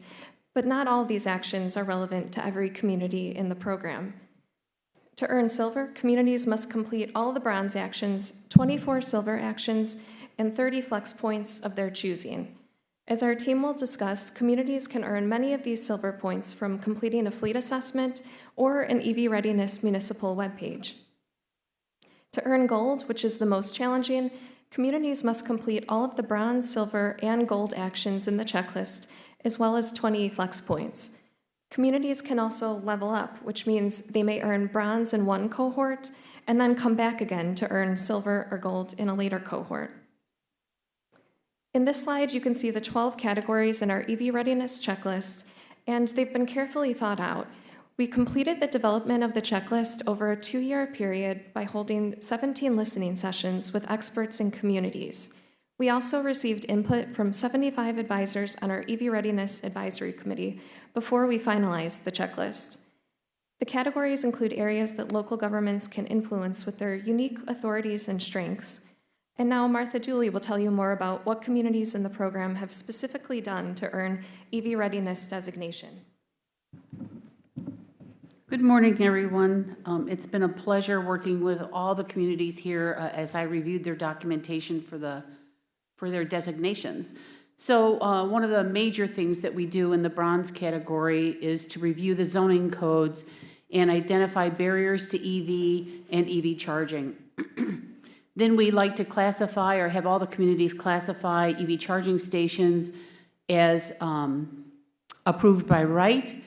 but not all these actions are relevant to every community in the program. To earn silver, communities must complete all the bronze actions, 24 silver actions, and 30 flex points of their choosing. As our team will discuss, communities can earn many of these silver points from completing a fleet assessment or an EV Readiness municipal webpage. To earn gold, which is the most challenging, communities must complete all of the bronze, silver, and gold actions in the checklist, as well as 20 flex points. Communities can also level up, which means they may earn bronze in one cohort and then come back again to earn silver or gold in a later cohort. In this slide, you can see the 12 categories in our EV Readiness checklist, and they've been carefully thought out. We completed the development of the checklist over a 2-year period by holding 17 listening sessions with experts and communities. We also received input from 75 advisors on our EV Readiness Advisory Committee before we finalized the checklist. The categories include areas that local governments can influence with their unique authorities and strengths. And now Martha Dooley will tell you more about what communities in the program have specifically done to earn EV Readiness designation. Good morning, everyone. It's been a pleasure working with all the communities here as I reviewed their documentation for their designations. So one of the major things that we do in the bronze category is to review the zoning codes and identify barriers to EV and EV charging. Then we like to classify or have all the communities classify EV charging stations as approved by right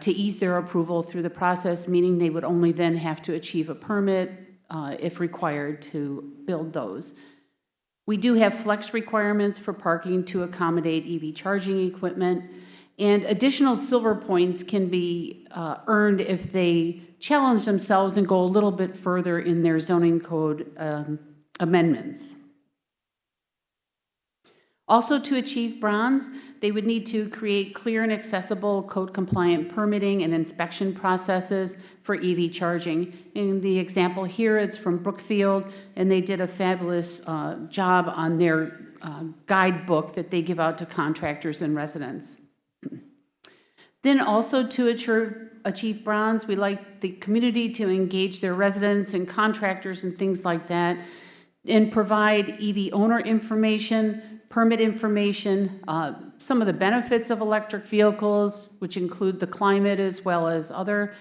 to ease their approval through the process, meaning they would only then have to achieve a permit if required to build those. We do have flex requirements for parking to accommodate EV charging equipment, and additional silver points can be earned if they challenge themselves and go a little bit further in their zoning code amendments. Also, to achieve bronze, they would need to create clear and accessible code-compliant permitting and inspection processes for EV charging. In the example here, it's from Brookfield, and they did a fabulous job on their guidebook that they give out to contractors and residents. Then also to achieve bronze, we like the community to engage their residents and contractors and things like that, and provide EV owner information, permit information, some of the benefits of electric vehicles, which include the climate as well as other,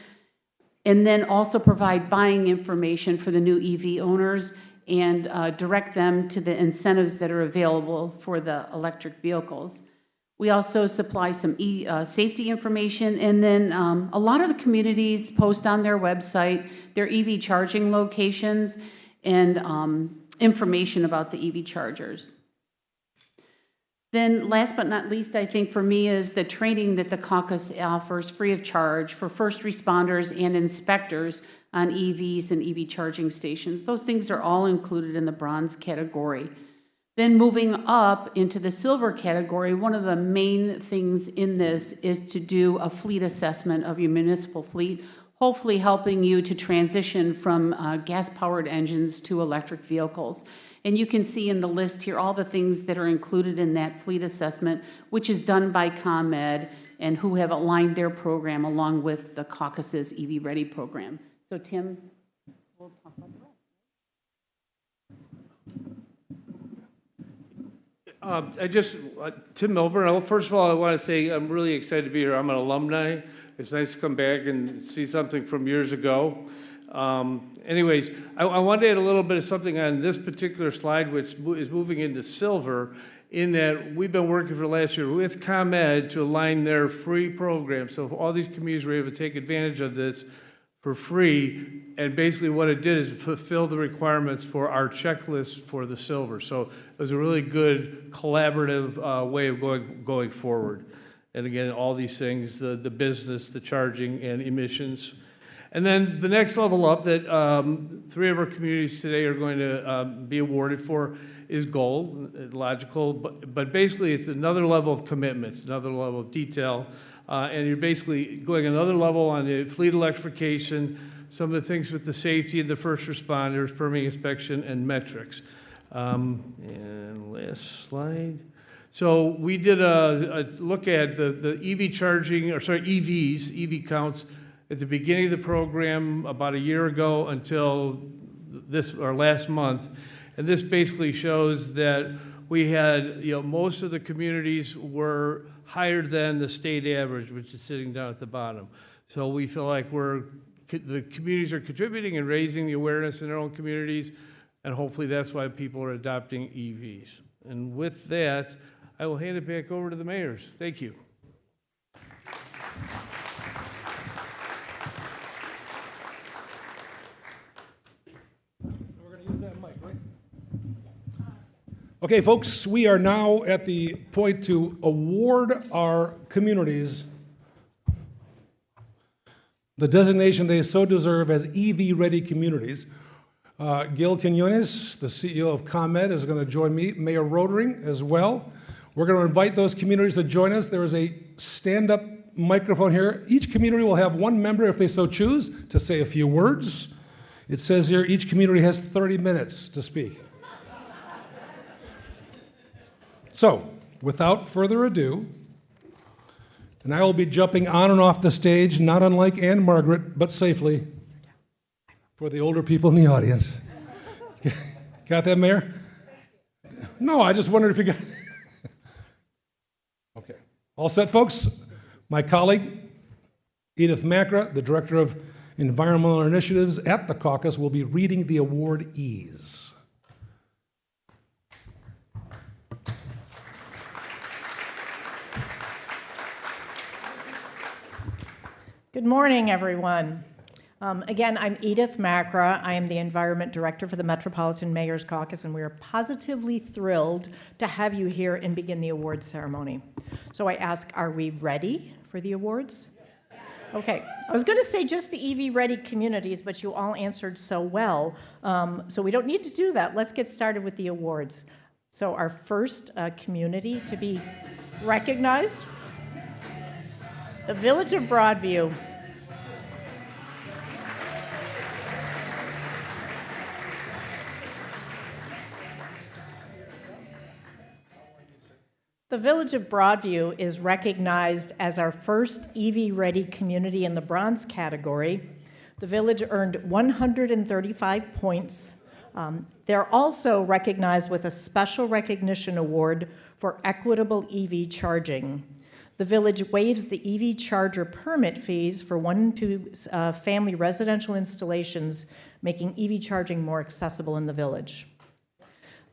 and then also provide buying information for the new EV owners and direct them to the incentives that are available for the electric vehicles. We also supply some safety information, and then a lot of the communities post on their website their EV charging locations and information about the EV chargers. Then last but not least, I think for me, is the training that the caucus offers free of charge for first responders and inspectors on EVs and EV charging stations. Those things are all included in the bronze category. Then moving up into the silver category, one of the main things in this is to do a fleet assessment of your municipal fleet, hopefully helping you to transition from gas-powered engines to electric vehicles. And you can see in the list here all the things that are included in that fleet assessment, which is done by ComEd and who have aligned their program along with the caucus's EV Ready program. So Tim, we'll talk about that. Tim Milburn. First of all, I want to say I'm really excited to be here. I'm an alumni. It's nice to come back and see something from years ago. Anyways, I wanted to add a little bit of something on this particular slide, which is moving into silver, in that we've been working for last year with ComEd to align their free program. So if all these communities were able to take advantage of this for free, and basically what it did is fulfill the requirements for our checklist for the silver. So it was a really good collaborative way of going forward. And again, all these things, the business, the charging, and emissions. And then the next level up that 3 of our communities today are going to be awarded for is gold, logical, but basically it's another level of commitments, another level of detail And you're basically going another level on the fleet electrification, some of the things with the safety of the first responders, permitting inspection, and metrics. And last slide. So we did a look at the EV charging, or sorry, EVs, EV counts at the beginning of the program about a year ago until this, or last month. And this basically shows that we had, most of the communities were higher than the state average, which is sitting down at the bottom. So we feel like the communities are contributing and raising the awareness in their own communities, and hopefully that's why people are adopting EVs. And with that, I will hand it back over to the mayors. Thank you. We're going to use that mic, right? Okay, folks, we are now at the point to award our communities the designation they so deserve as EV-ready communities. Gil Quinones, the CEO of ComEd, is going to join me, Mayor Rodering as well. We're going to invite those communities to join us. There is a stand-up microphone here. Each community will have one member, if they so choose, to say a few words. It says here each community has 30 minutes to speak. So, without further ado, and I will be jumping on and off the stage, not unlike Anne Margaret, but safely, for the older people in the audience. Got that, Mayor? No, I just wondered if you got... Okay. All set, folks? My colleague, Edith Macra, the Director of Environmental Initiatives at the caucus, will be reading the awardees. Good morning, everyone. Again, I'm Edith Macra. I am the Environment Director for the Metropolitan Mayor's Caucus, and we are positively thrilled to have you here and begin the awards ceremony. So I ask, are we ready for the awards? Okay, I was going to say just the EV-ready communities, but you all answered so well, so we don't need to do that. Let's get started with the awards. So our first community to be recognized, the Village of Broadview. The Village of Broadview is recognized as our first EV-ready community in the bronze category. The village earned 135 points. They're also recognized with a special recognition award for equitable EV charging. The village waives the EV charger permit fees for 1 and 2 family residential installations, making EV charging more accessible in the village.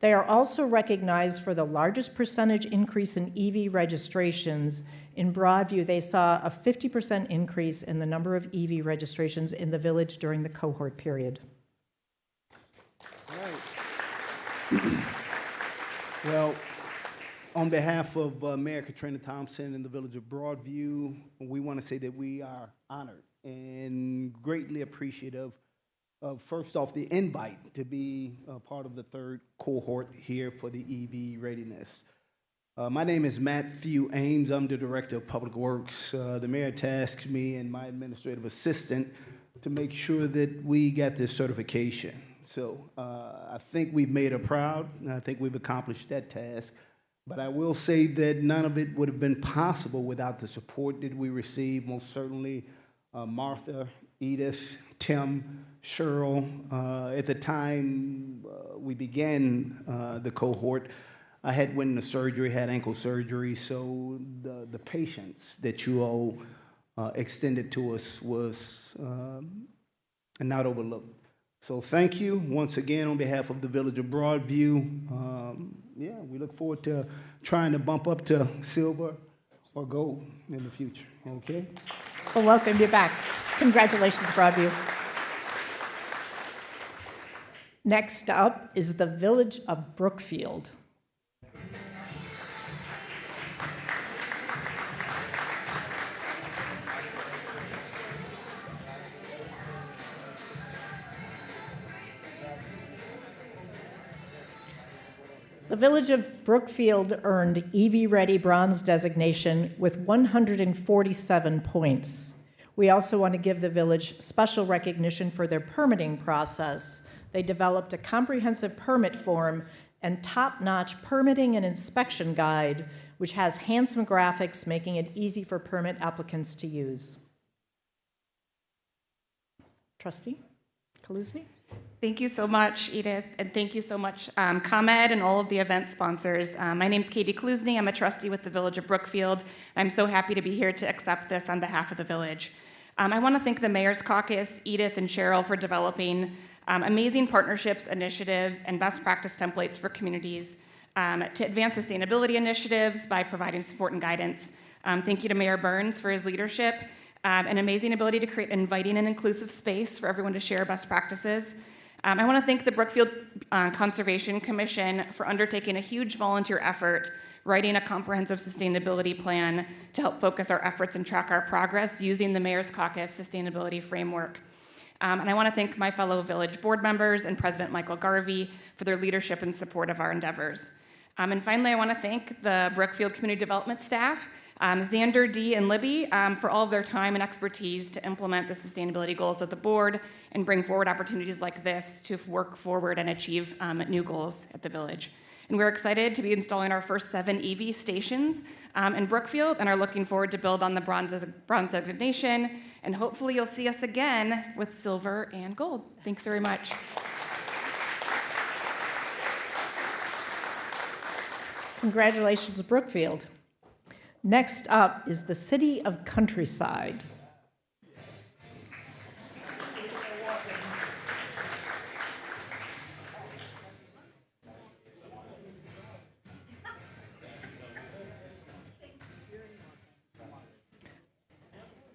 They are also recognized for the largest percentage increase in EV registrations. In Broadview, they saw a 50% increase in the number of EV registrations in the village during the cohort period. All right. Well, on behalf of Mayor Katrina Thompson and the Village of Broadview, we want to say that we are honored and greatly appreciative of, first off, the invite to be part of the third cohort here for the EV Readiness. My name is Matthew Ames. I'm the Director of Public Works. The mayor tasked me and my administrative assistant to make sure that we got this certification. So I think we've made her proud, and I think we've accomplished that task. But I will say that none of it would have been possible without the support that we received, most certainly Martha, Edith, Tim, Cheryl. At the time we began the cohort, I had went into surgery, had ankle surgery, so the patience that you all extended to us was not overlooked. So thank you once again on behalf of the Village of Broadview. Yeah, we look forward to trying to bump up to silver or gold in the future, okay? Well, welcome you back. Congratulations, Broadview. Next up is the Village of Brookfield. The Village of Brookfield earned EV Ready Bronze designation with 147 points. We also want to give the village special recognition for their permitting process. They developed a comprehensive permit form and top-notch permitting and inspection guide, which has handsome graphics making it easy for permit applicants to use. Trustee Kaluzny? Thank you so much, Edith, and thank you so much, ComEd and all of the event sponsors. My name's Katie Kaluzny. I'm a trustee with the Village of Brookfield. I'm so happy to be here to accept this on behalf of the village. I want to thank the Mayor's Caucus, Edith and Cheryl, for developing amazing partnerships, initiatives, and best practice templates for communities to advance sustainability initiatives by providing support and guidance. Thank you to Mayor Burns for his leadership, an amazing ability to create an inviting and inclusive space for everyone to share best practices. I want to thank the Brookfield Conservation Commission for undertaking a huge volunteer effort writing a comprehensive sustainability plan to help focus our efforts and track our progress using the Mayor's Caucus Sustainability Framework. And I want to thank my fellow village board members and President Michael Garvey for their leadership and support of our endeavors. And finally, I want to thank the Brookfield Community Development staff, Xander, Dee, and Libby, for all of their time and expertise to implement the sustainability goals of the board and bring forward opportunities like this to work forward and achieve new goals at the village. And we're excited to be installing our first 7 EV stations in Brookfield and are looking forward to build on the bronze designation. And hopefully you'll see us again with silver and gold. Thanks very much. Congratulations, Brookfield. Next up is the City of Countryside.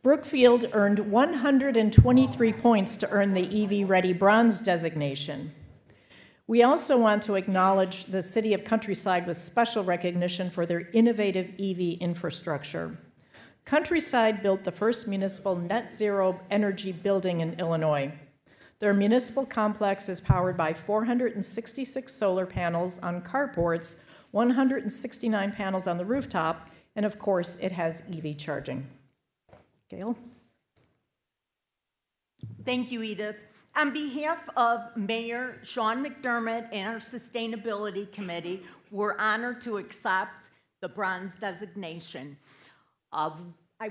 Brookfield earned 123 points to earn the EV Ready Bronze designation. We also want to acknowledge the City of Countryside with special recognition for their innovative EV infrastructure. Countryside built the first municipal net zero energy building in Illinois. Their municipal complex is powered by 466 solar panels on carports, 169 panels on the rooftop, and of course, it has EV charging. Gail? Thank you, Edith. On behalf of Mayor Sean McDermott and our Sustainability Committee, we're honored to accept the bronze designation. I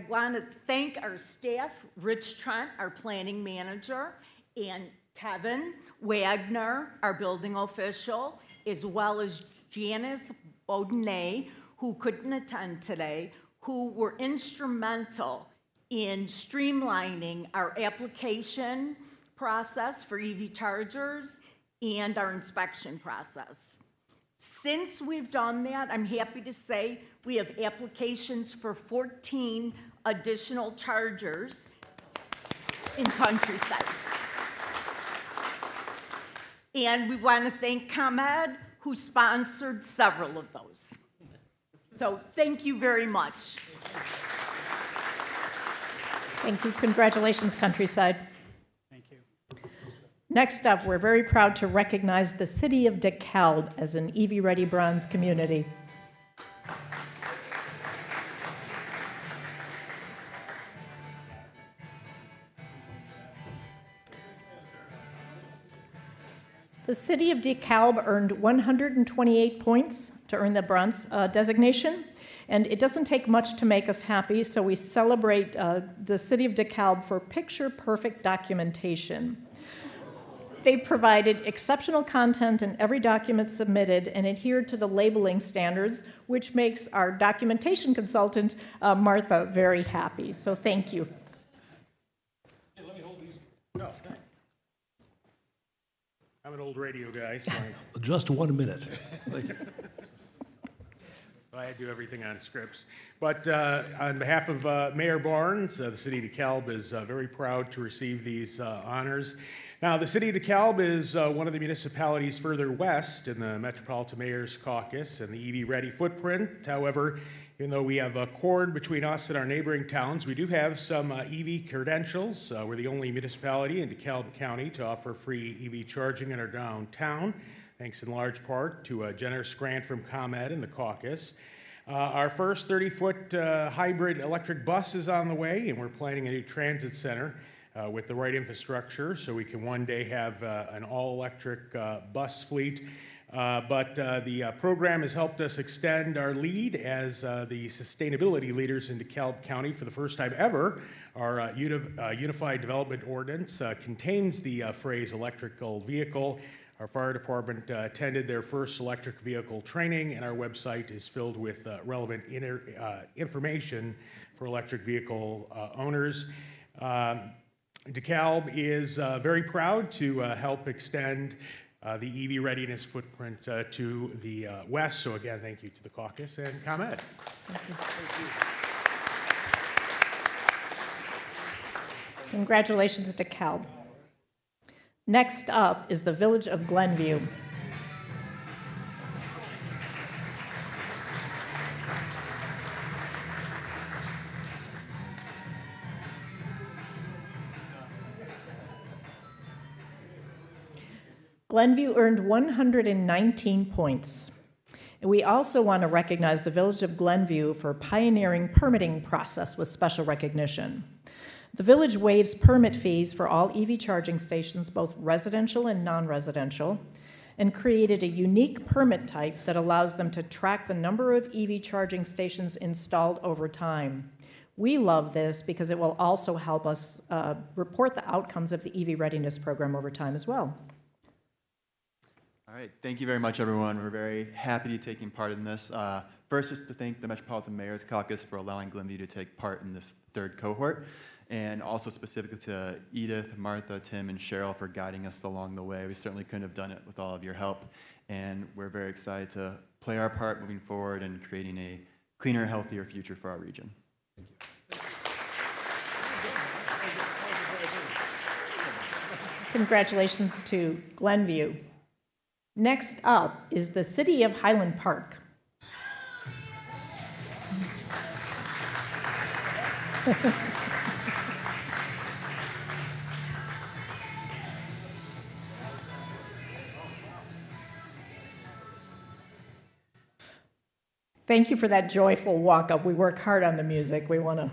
want to thank our staff, Rich Trent, our planning manager, and Kevin Wagner, our building official, as well as Janice Baudenay, who couldn't attend today, who were instrumental in streamlining our application process for EV chargers and our inspection process. Since we've done that, I'm happy to say we have applications for 14 additional chargers in Countryside. And we want to thank ComEd, who sponsored several of those. So thank you very much. Thank you. Congratulations, Countryside. Thank you. Next up, we're very proud to recognize the City of DeKalb as an EV Ready Bronze community. The City of DeKalb earned 128 points to earn the bronze designation. And it doesn't take much to make us happy, so we celebrate the City of DeKalb for picture-perfect documentation. They provided exceptional content in every document submitted and adhered to the labeling standards, which makes our documentation consultant, Martha, very happy. So thank you. Hey, let me hold these. No. I'm an old radio guy, so Just 1 minute. I do everything on scripts. But on behalf of Mayor Barnes, the City of DeKalb is very proud to receive these honors. Now, the City of DeKalb is one of the municipalities further west in the Metropolitan Mayor's Caucus and the EV Ready footprint. However, even though we have a cord between us and our neighboring towns, we do have some EV credentials. We're the only municipality in DeKalb County to offer free EV charging in our downtown. thanks in large part to a generous grant from ComEd and the caucus. Our first 30-foot hybrid electric bus is on the way, and we're planning a new transit center with the right infrastructure so we can one day have an all-electric bus fleet. But the program has helped us extend our lead as the sustainability leaders in DeKalb County. For the first time ever, our Unified Development Ordinance contains the phrase electrical vehicle. Our fire department attended their first electric vehicle training, and our website is filled with relevant information for electric vehicle owners. DeKalb is very proud to help extend the EV readiness footprint to the west. So again, thank you to the caucus and ComEd. Congratulations, DeKalb. Next up is the Village of Glenview. Glenview earned 119 points. And we also want to recognize the Village of Glenview for pioneering permitting process with special recognition. The village waives permit fees for all EV charging stations, both residential and non-residential, and created a unique permit type that allows them to track the number of EV charging stations installed over time. We love this because it will also help us report the outcomes of the EV readiness program over time as well. All right, thank you very much, everyone. We're very happy to be taking part in this. First, just to thank the Metropolitan Mayor's Caucus for allowing Glenview to take part in this third cohort, and also specifically to Edith, Martha, Tim, and Cheryl for guiding us along the way. We certainly couldn't have done it with all of your help, and we're very excited to play our part moving forward and creating a cleaner, healthier future for our region. Thank you. Congratulations to Glenview. Next up is the City of Highland Park. Thank you for that joyful walk-up. We work hard on the music. We want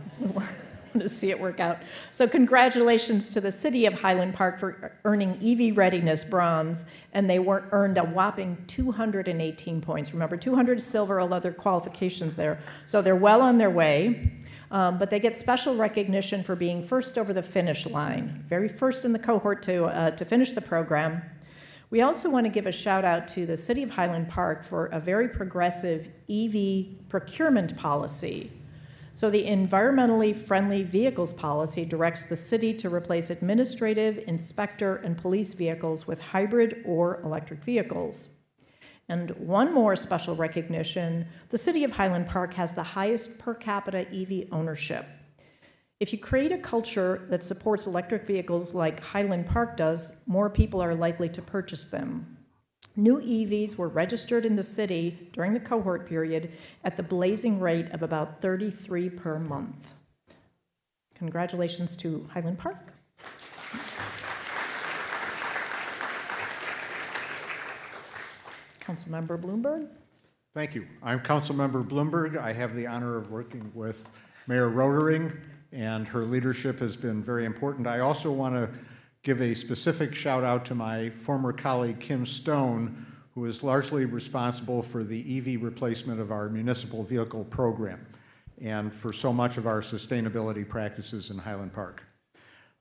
to see it work out. So congratulations to the City of Highland Park for earning EV Readiness Bronze, and they earned a whopping 218 points. Remember, 200 silver, all other qualifications there. So they're well on their way, but they get special recognition for being first over the finish line, very first in the cohort to finish the program. We also want to give a shout out to the City of Highland Park for a very progressive EV procurement policy. So the environmentally friendly vehicles policy directs the city to replace administrative, inspector, and police vehicles with hybrid or electric vehicles. And one more special recognition, the City of Highland Park has the highest per capita EV ownership. If you create a culture that supports electric vehicles like Highland Park does, more people are likely to purchase them. New EVs were registered in the city during the cohort period at the blazing rate of about 33 per month. Congratulations to Highland Park. Councilmember Bloomberg. Thank you. I'm Councilmember Bloomberg. I have the honor of working with Mayor Rodering, and her leadership has been very important. I also want to give a specific shout out to my former colleague Kim Stone, who is largely responsible for the EV replacement of our municipal vehicle program and for so much of our sustainability practices in Highland Park.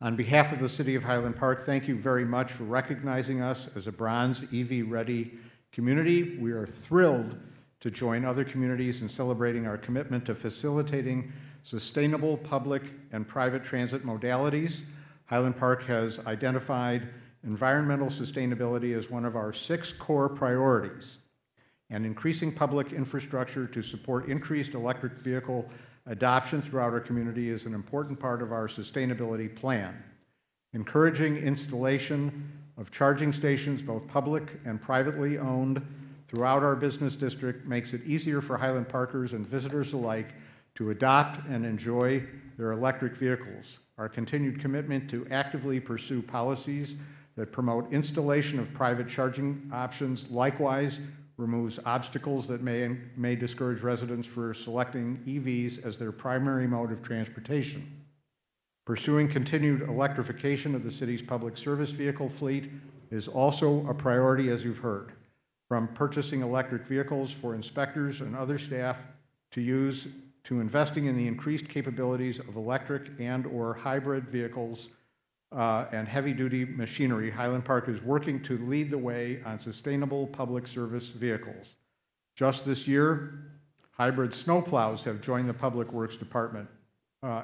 On behalf of the City of Highland Park, thank you very much for recognizing us as a bronze EV ready community. We are thrilled to join other communities in celebrating our commitment to facilitating sustainable public and private transit modalities. Highland Park has identified environmental sustainability as one of our 6 core priorities, and increasing public infrastructure to support increased electric vehicle adoption throughout our community is an important part of our sustainability plan. Encouraging installation of charging stations, both public and privately owned, throughout our business district makes it easier for Highland Parkers and visitors alike to adopt and enjoy their electric vehicles. Our continued commitment to actively pursue policies that promote installation of private charging options. Likewise, removes obstacles that may discourage residents for selecting EVs as their primary mode of transportation. Pursuing continued electrification of the city's public service vehicle fleet is also a priority, as you've heard. From purchasing electric vehicles for inspectors and other staff to investing in the increased capabilities of electric and/or hybrid vehicles and heavy-duty machinery, Highland Park is working to lead the way on sustainable public service vehicles. Just this year, hybrid snowplows have joined the Public Works Department,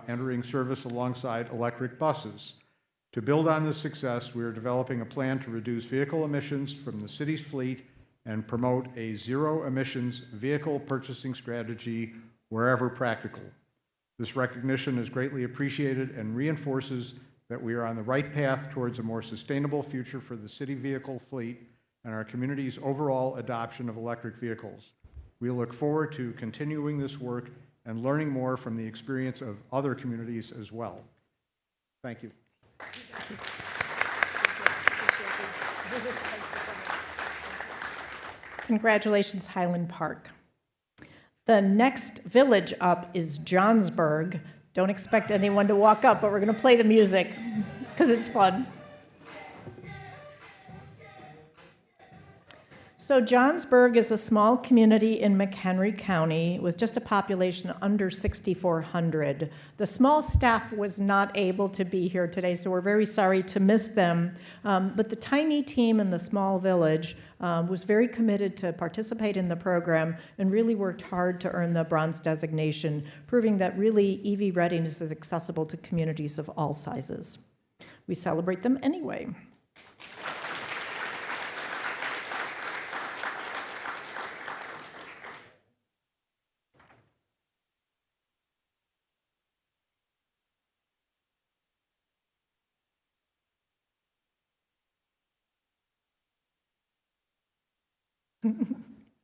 entering service alongside electric buses. To build on this success, we are developing a plan to reduce vehicle emissions from the city's fleet and promote a zero-emissions vehicle purchasing strategy wherever practical. This recognition is greatly appreciated and reinforces that we are on the right path towards a more sustainable future for the city vehicle fleet and our community's overall adoption of electric vehicles. We look forward to continuing this work and learning more from the experience of other communities as well. Thank you. Congratulations, Highland Park. The next village up is Johnsburg. Don't expect anyone to walk up, but we're going to play the music because it's fun. So Johnsburg is a small community in McHenry County with just a population under 6,400. The small staff was not able to be here today, so we're very sorry to miss them. But the tiny team in the small village was very committed to participate in the program and really worked hard to earn the bronze designation, proving that really EV readiness is accessible to communities of all sizes. We celebrate them anyway.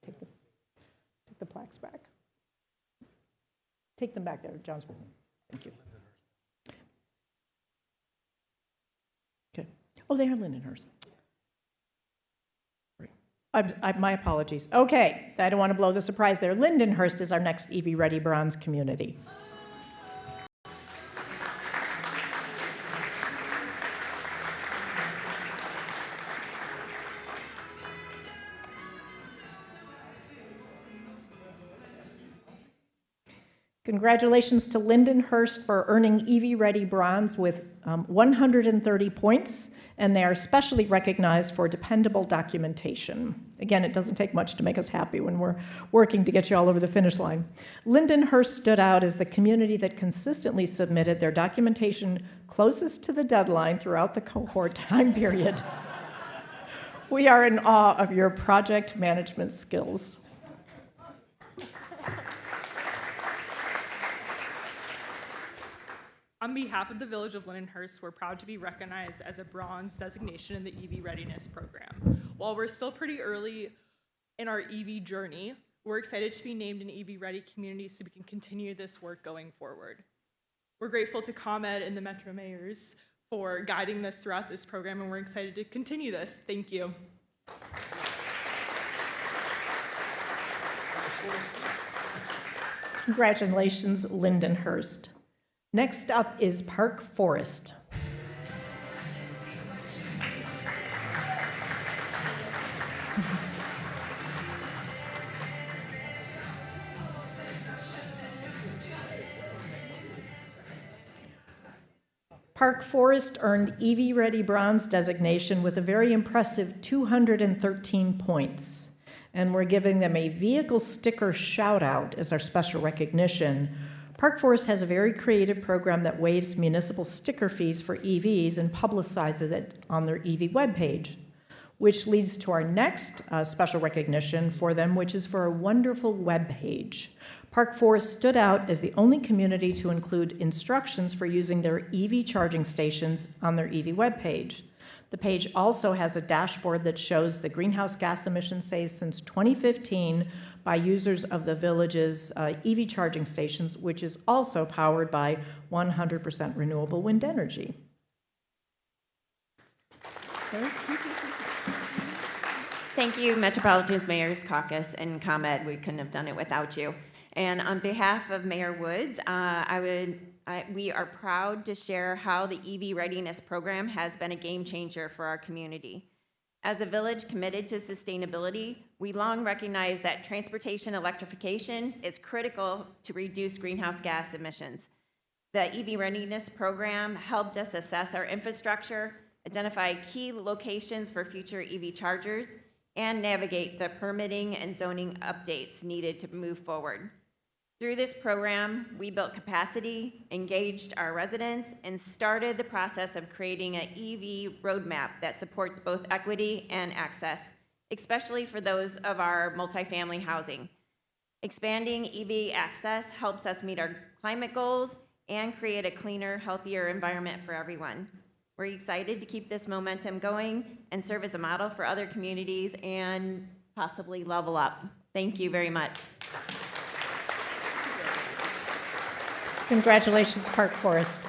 Take the plaques back. Take them back there, Johnsburg. Thank you. Okay. Oh, they are Lindenhurst. My apologies. Okay, I don't want to blow the surprise there. Lindenhurst is our next EV Ready Bronze community. Congratulations to Lindenhurst for earning EV Ready Bronze with 130 points, and they are specially recognized for dependable documentation. Again, it doesn't take much to make us happy when we're working to get you all over the finish line. Lindenhurst stood out as the community that consistently submitted their documentation closest to the deadline throughout the cohort time period. We are in awe of your project management skills. On behalf of the Village of Lindenhurst, we're proud to be recognized as a bronze designation in the EV Readiness program. While we're still pretty early in our EV journey, we're excited to be named an EV Ready community so we can continue this work going forward. We're grateful to ComEd and the Metro Mayors for guiding us throughout this program, and we're excited to continue this. Thank you. Congratulations, Lindenhurst. Next up is Park Forest. Park Forest earned EV Ready Bronze designation with a very impressive 213 points. And we're giving them a vehicle sticker shout out as our special recognition. Park Forest has a very creative program that waives municipal sticker fees for EVs and publicizes it on their EV webpage, which leads to our next special recognition for them, which is for a wonderful webpage. Park Forest stood out as the only community to include instructions for using their EV charging stations on their EV webpage. The page also has a dashboard that shows the greenhouse gas emissions saved since 2015 by users of the village's EV charging stations, which is also powered by 100% renewable wind energy. Thank you, Metropolitan's Mayor's Caucus and ComEd. We couldn't have done it without you. And on behalf of Mayor Woods, we are proud to share how the EV Readiness Program has been a game changer for our community. As a village committed to sustainability, we long recognize that transportation electrification is critical to reduce greenhouse gas emissions. The EV Readiness Program helped us assess our infrastructure, identify key locations for future EV chargers, and navigate the permitting and zoning updates needed to move forward. Through this program, we built capacity, engaged our residents, and started the process of creating an EV roadmap that supports both equity and access, especially for those of our multifamily housing. Expanding EV access helps us meet our climate goals and create a cleaner, healthier environment for everyone. We're excited to keep this momentum going and serve as a model for other communities and possibly level up. Thank you very much. Congratulations, Park Forest.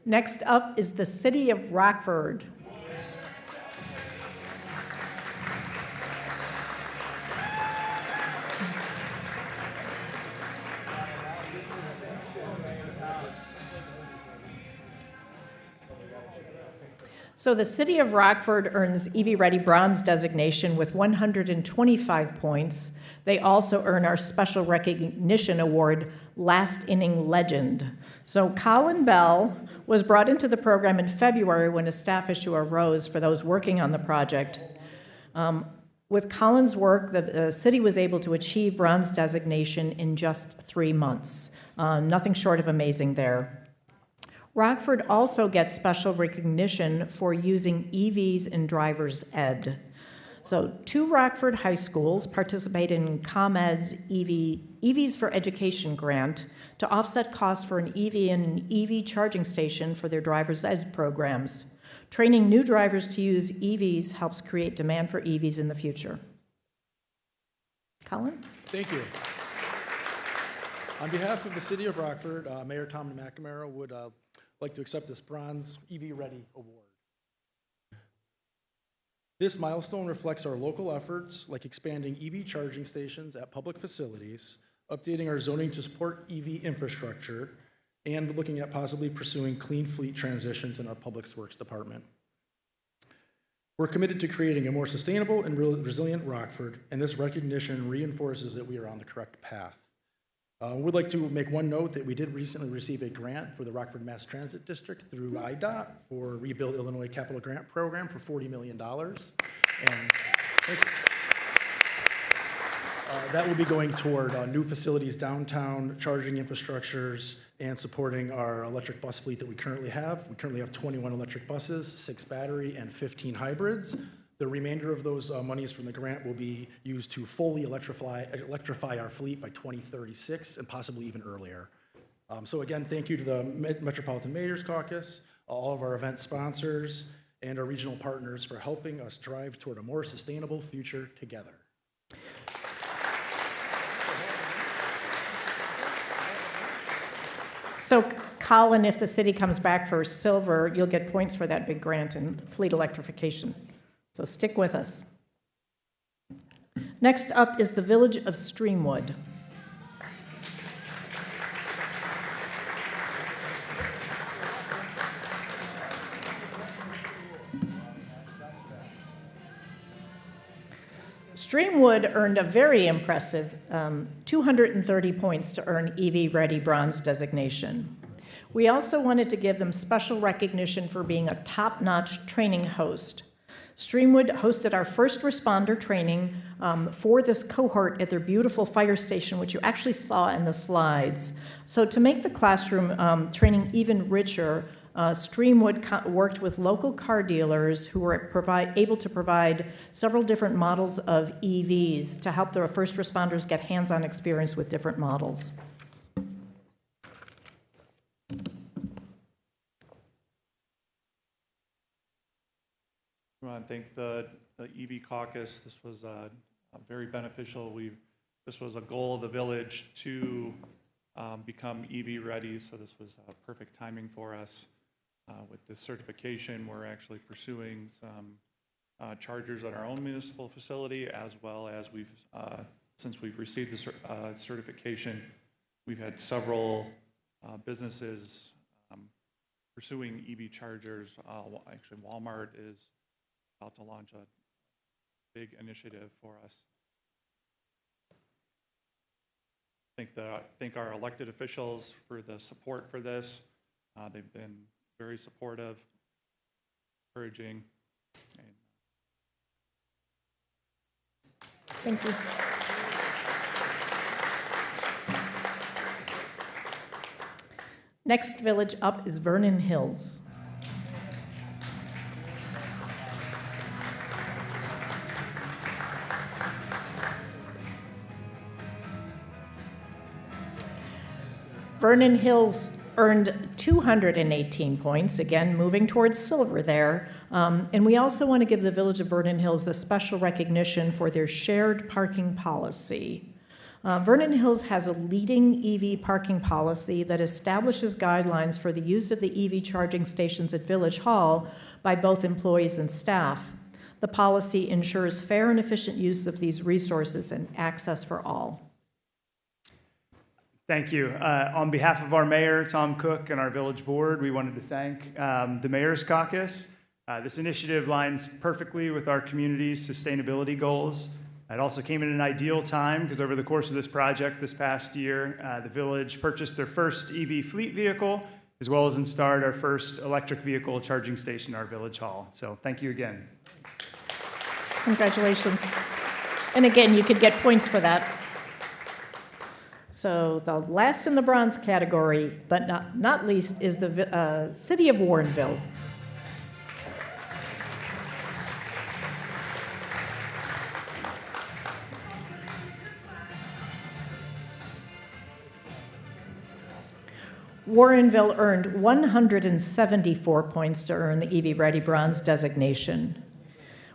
Next up is the City of Rockford. So the City of Rockford earns EV Ready Bronze designation with 125 points. They also earn our Special Recognition Award, Last Inning Legend. So Colin Bell was brought into the program in February when a staff issue arose for those working on the project. With Colin's work, the city was able to achieve bronze designation in just 3 months. Nothing short of amazing there. Rockford also gets special recognition for using EVs in driver's ed. So 2 Rockford high schools participate in ComEd's EVs for Education grant to offset costs for an EV and an EV charging station for their driver's ed programs. Training new drivers to use EVs helps create demand for EVs in the future. Colin? Thank you. On behalf of the City of Rockford, Mayor Tom McNamara would like to accept this Bronze EV Ready Award. This milestone reflects our local efforts, like expanding EV charging stations at public facilities, updating our zoning to support EV infrastructure, and looking at possibly pursuing clean fleet transitions in our Public Works Department. We're committed to creating a more sustainable and resilient Rockford, and this recognition reinforces that we are on the correct path. We'd like to make one note that we did recently receive a grant for the Rockford Mass Transit District through IDOT for Rebuild Illinois Capital Grant Program for $40 million. And that will be going toward new facilities downtown, charging infrastructures, and supporting our electric bus fleet that we currently have. We currently have 21 electric buses, 6 battery, and 15 hybrids. The remainder of those monies from the grant will be used to fully electrify our fleet by 2036 and possibly even earlier. So again, thank you to the Metropolitan Mayor's Caucus, all of our event sponsors, and our regional partners for helping us drive toward a more sustainable future together. So Colin, if the city comes back for silver, you'll get points for that big grant in fleet electrification. So stick with us. Next up is the Village of Streamwood. Streamwood earned a very impressive 230 points to earn EV Ready Bronze designation. We also wanted to give them special recognition for being a top-notch training host. Streamwood hosted our first responder training for this cohort at their beautiful fire station, which you actually saw in the slides. So to make the classroom training even richer, Streamwood worked with local car dealers who were able to provide several different models of EVs to help their first responders get hands-on experience with different models. I want to thank the EV caucus. This was very beneficial. This was a goal of the village to become EV ready, so this was perfect timing for us. with this certification, we're actually pursuing some chargers at our own municipal facility, as well as since we've received the certification, we've had several businesses pursuing EV chargers. Actually, Walmart is about to launch a big initiative for us. Thank our elected officials for the support for this. They've been very supportive, encouraging. Thank you. Next village up is Vernon Hills. Vernon Hills earned 218 points, again, moving towards silver there. And we also want to give the Village of Vernon Hills a special recognition for their shared parking policy. Vernon Hills has a leading EV parking policy that establishes guidelines for the use of the EV charging stations at Village Hall by both employees and staff. The policy ensures fair and efficient use of these resources and access for all. Thank you. On behalf of our mayor, Tom Cook, and our village board, we wanted to thank the Mayor's Caucus. This initiative lines perfectly with our community's sustainability goals. It also came in an ideal time because over the course of this project this past year, the village purchased their first EV fleet vehicle, as well as installed our first electric vehicle charging station in our village hall. So thank you again. Congratulations. And again, you could get points for that. So the last in the bronze category, but not least, is the city of Warrenville. Warrenville earned 174 points to earn the EV Ready Bronze designation.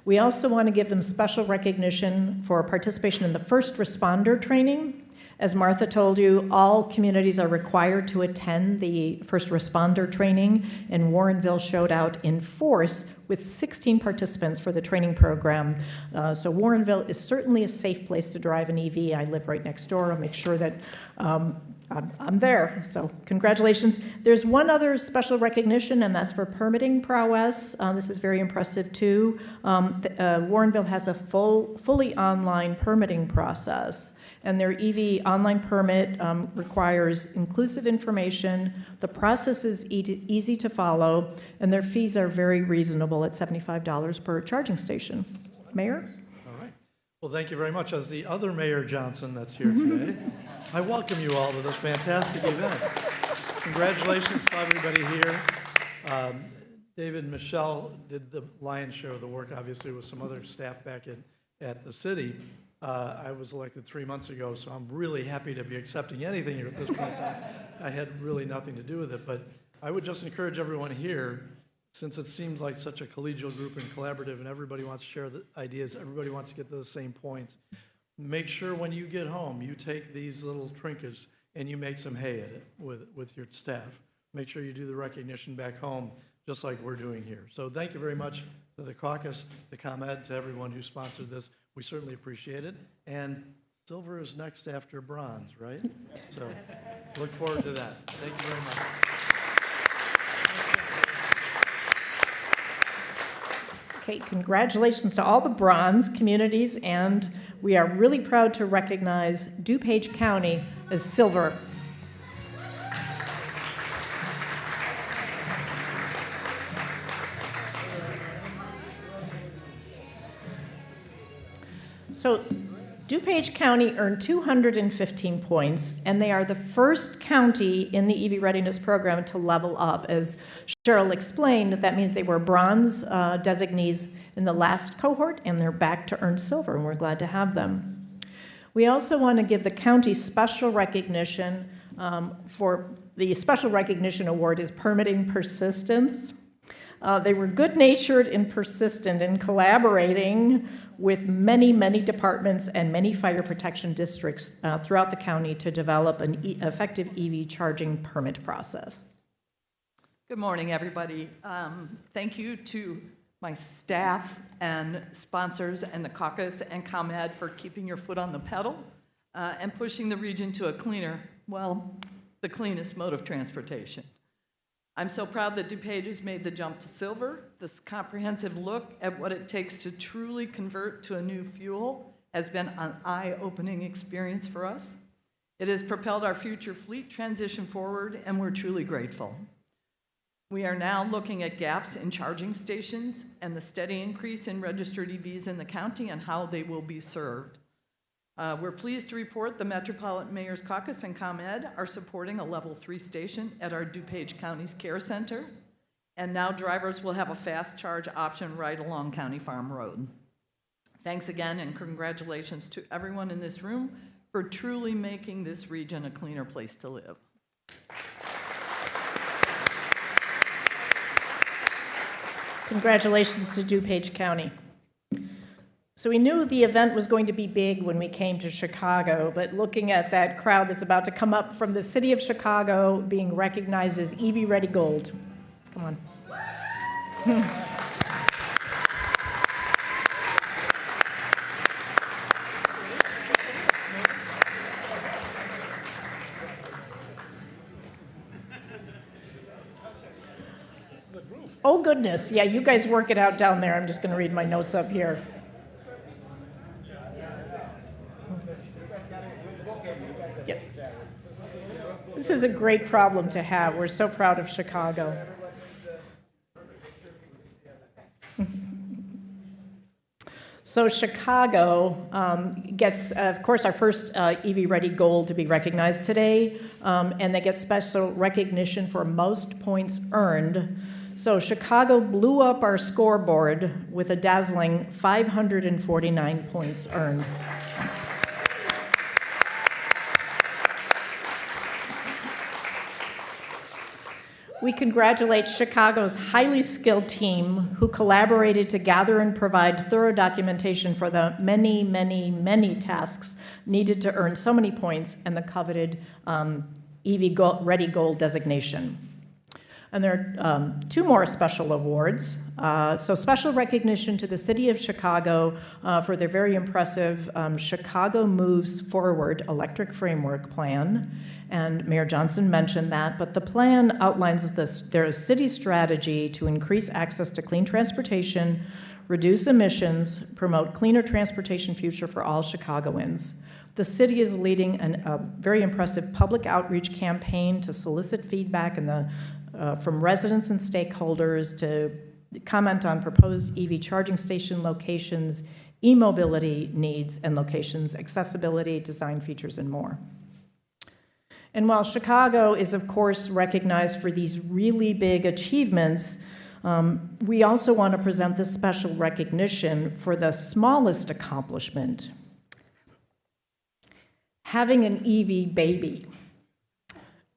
We also want to give them special recognition for participation in the first responder training. As Martha told you, all communities are required to attend the first responder training, and Warrenville showed out in force with 16 participants for the training program. So Warrenville is certainly a safe place to drive an EV. I live right next door. I'll make sure that I'm there. So congratulations. There's one other special recognition, and that's for permitting prowess. This is very impressive too. Warrenville has a fully online permitting process, and their EV online permit requires inclusive information. The process is easy to follow, and their fees are very reasonable at $75 per charging station. Mayor? All right. Well, thank you very much. As the other Mayor Johnson that's here today, I welcome you all to this fantastic event. Congratulations to everybody here. David and Michelle did the lion's share of the work, obviously, with some other staff back at the city. I was elected 3 months ago, so I'm really happy to be accepting anything here at this point in time. I had really nothing to do with it, but I would just encourage everyone here, since it seems like such a collegial group and collaborative and everybody wants to share the ideas, everybody wants to get to the same points, make sure when you get home, you take these little trinkets and you make some hay at it with your staff. Make sure you do the recognition back home, just like we're doing here. So thank you very much to the caucus, to ComEd, to everyone who sponsored this. We certainly appreciate it. And silver is next after bronze, right? So look forward to that. Thank you very much. Okay, congratulations to all the bronze communities, and we are really proud to recognize DuPage County as silver. So DuPage County earned 215 points, and they are the first county in the EV Readiness program to level up. As Cheryl explained, that means they were bronze designees in the last cohort, and they're back to earn silver, and we're glad to have them. We also want to give the county special recognition for the Special Recognition Award is Permitting Persistence. They were good-natured and persistent in collaborating with many, many departments and many fire protection districts throughout the county to develop an effective EV charging permit process. Good morning, everybody. Thank you to my staff and sponsors and the caucus and ComEd for keeping your foot on the pedal and pushing the region to a cleaner, well, the cleanest mode of transportation. I'm so proud that DuPage has made the jump to silver. This comprehensive look at what it takes to truly convert to a new fuel has been an eye-opening experience for us. It has propelled our future fleet transition forward, and we're truly grateful. We are now looking at gaps in charging stations and the steady increase in registered EVs in the county and how they will be served. We're pleased to report the Metropolitan Mayor's Caucus and ComEd are supporting a level 3 station at our DuPage County's Care Center, and now drivers will have a fast charge option right along County Farm Road. Thanks again, and congratulations to everyone in this room for truly making this region a cleaner place to live. Congratulations to DuPage County. So we knew the event was going to be big when we came to Chicago, but looking at that crowd that's about to come up from the city of Chicago being recognized as EV Ready Gold. Come on. Oh, goodness. Yeah, you guys work it out down there. I'm just going to read my notes up here. Yeah. This is a great problem to have. We're so proud of Chicago. So Chicago gets, of course, our first EV Ready Gold to be recognized today, and they get special recognition for most points earned. So Chicago blew up our scoreboard with a dazzling 549 points earned. We congratulate Chicago's highly skilled team who collaborated to gather and provide thorough documentation for the many, many, many tasks needed to earn so many points and the coveted EV Ready Gold designation. And there are two more special awards. So special recognition to the City of Chicago for their very impressive Chicago Moves Forward Electric Framework Plan. And Mayor Johnson mentioned that, but the plan outlines their city strategy to increase access to clean transportation, reduce emissions, promote cleaner transportation future for all Chicagoans. The city is leading a very impressive public outreach campaign to solicit feedback from residents and stakeholders to comment on proposed EV charging station locations, e-mobility needs and locations, accessibility, design features, and more. And while Chicago is, of course, recognized for these really big achievements, we also want to present this special recognition for the smallest accomplishment, having an EV baby.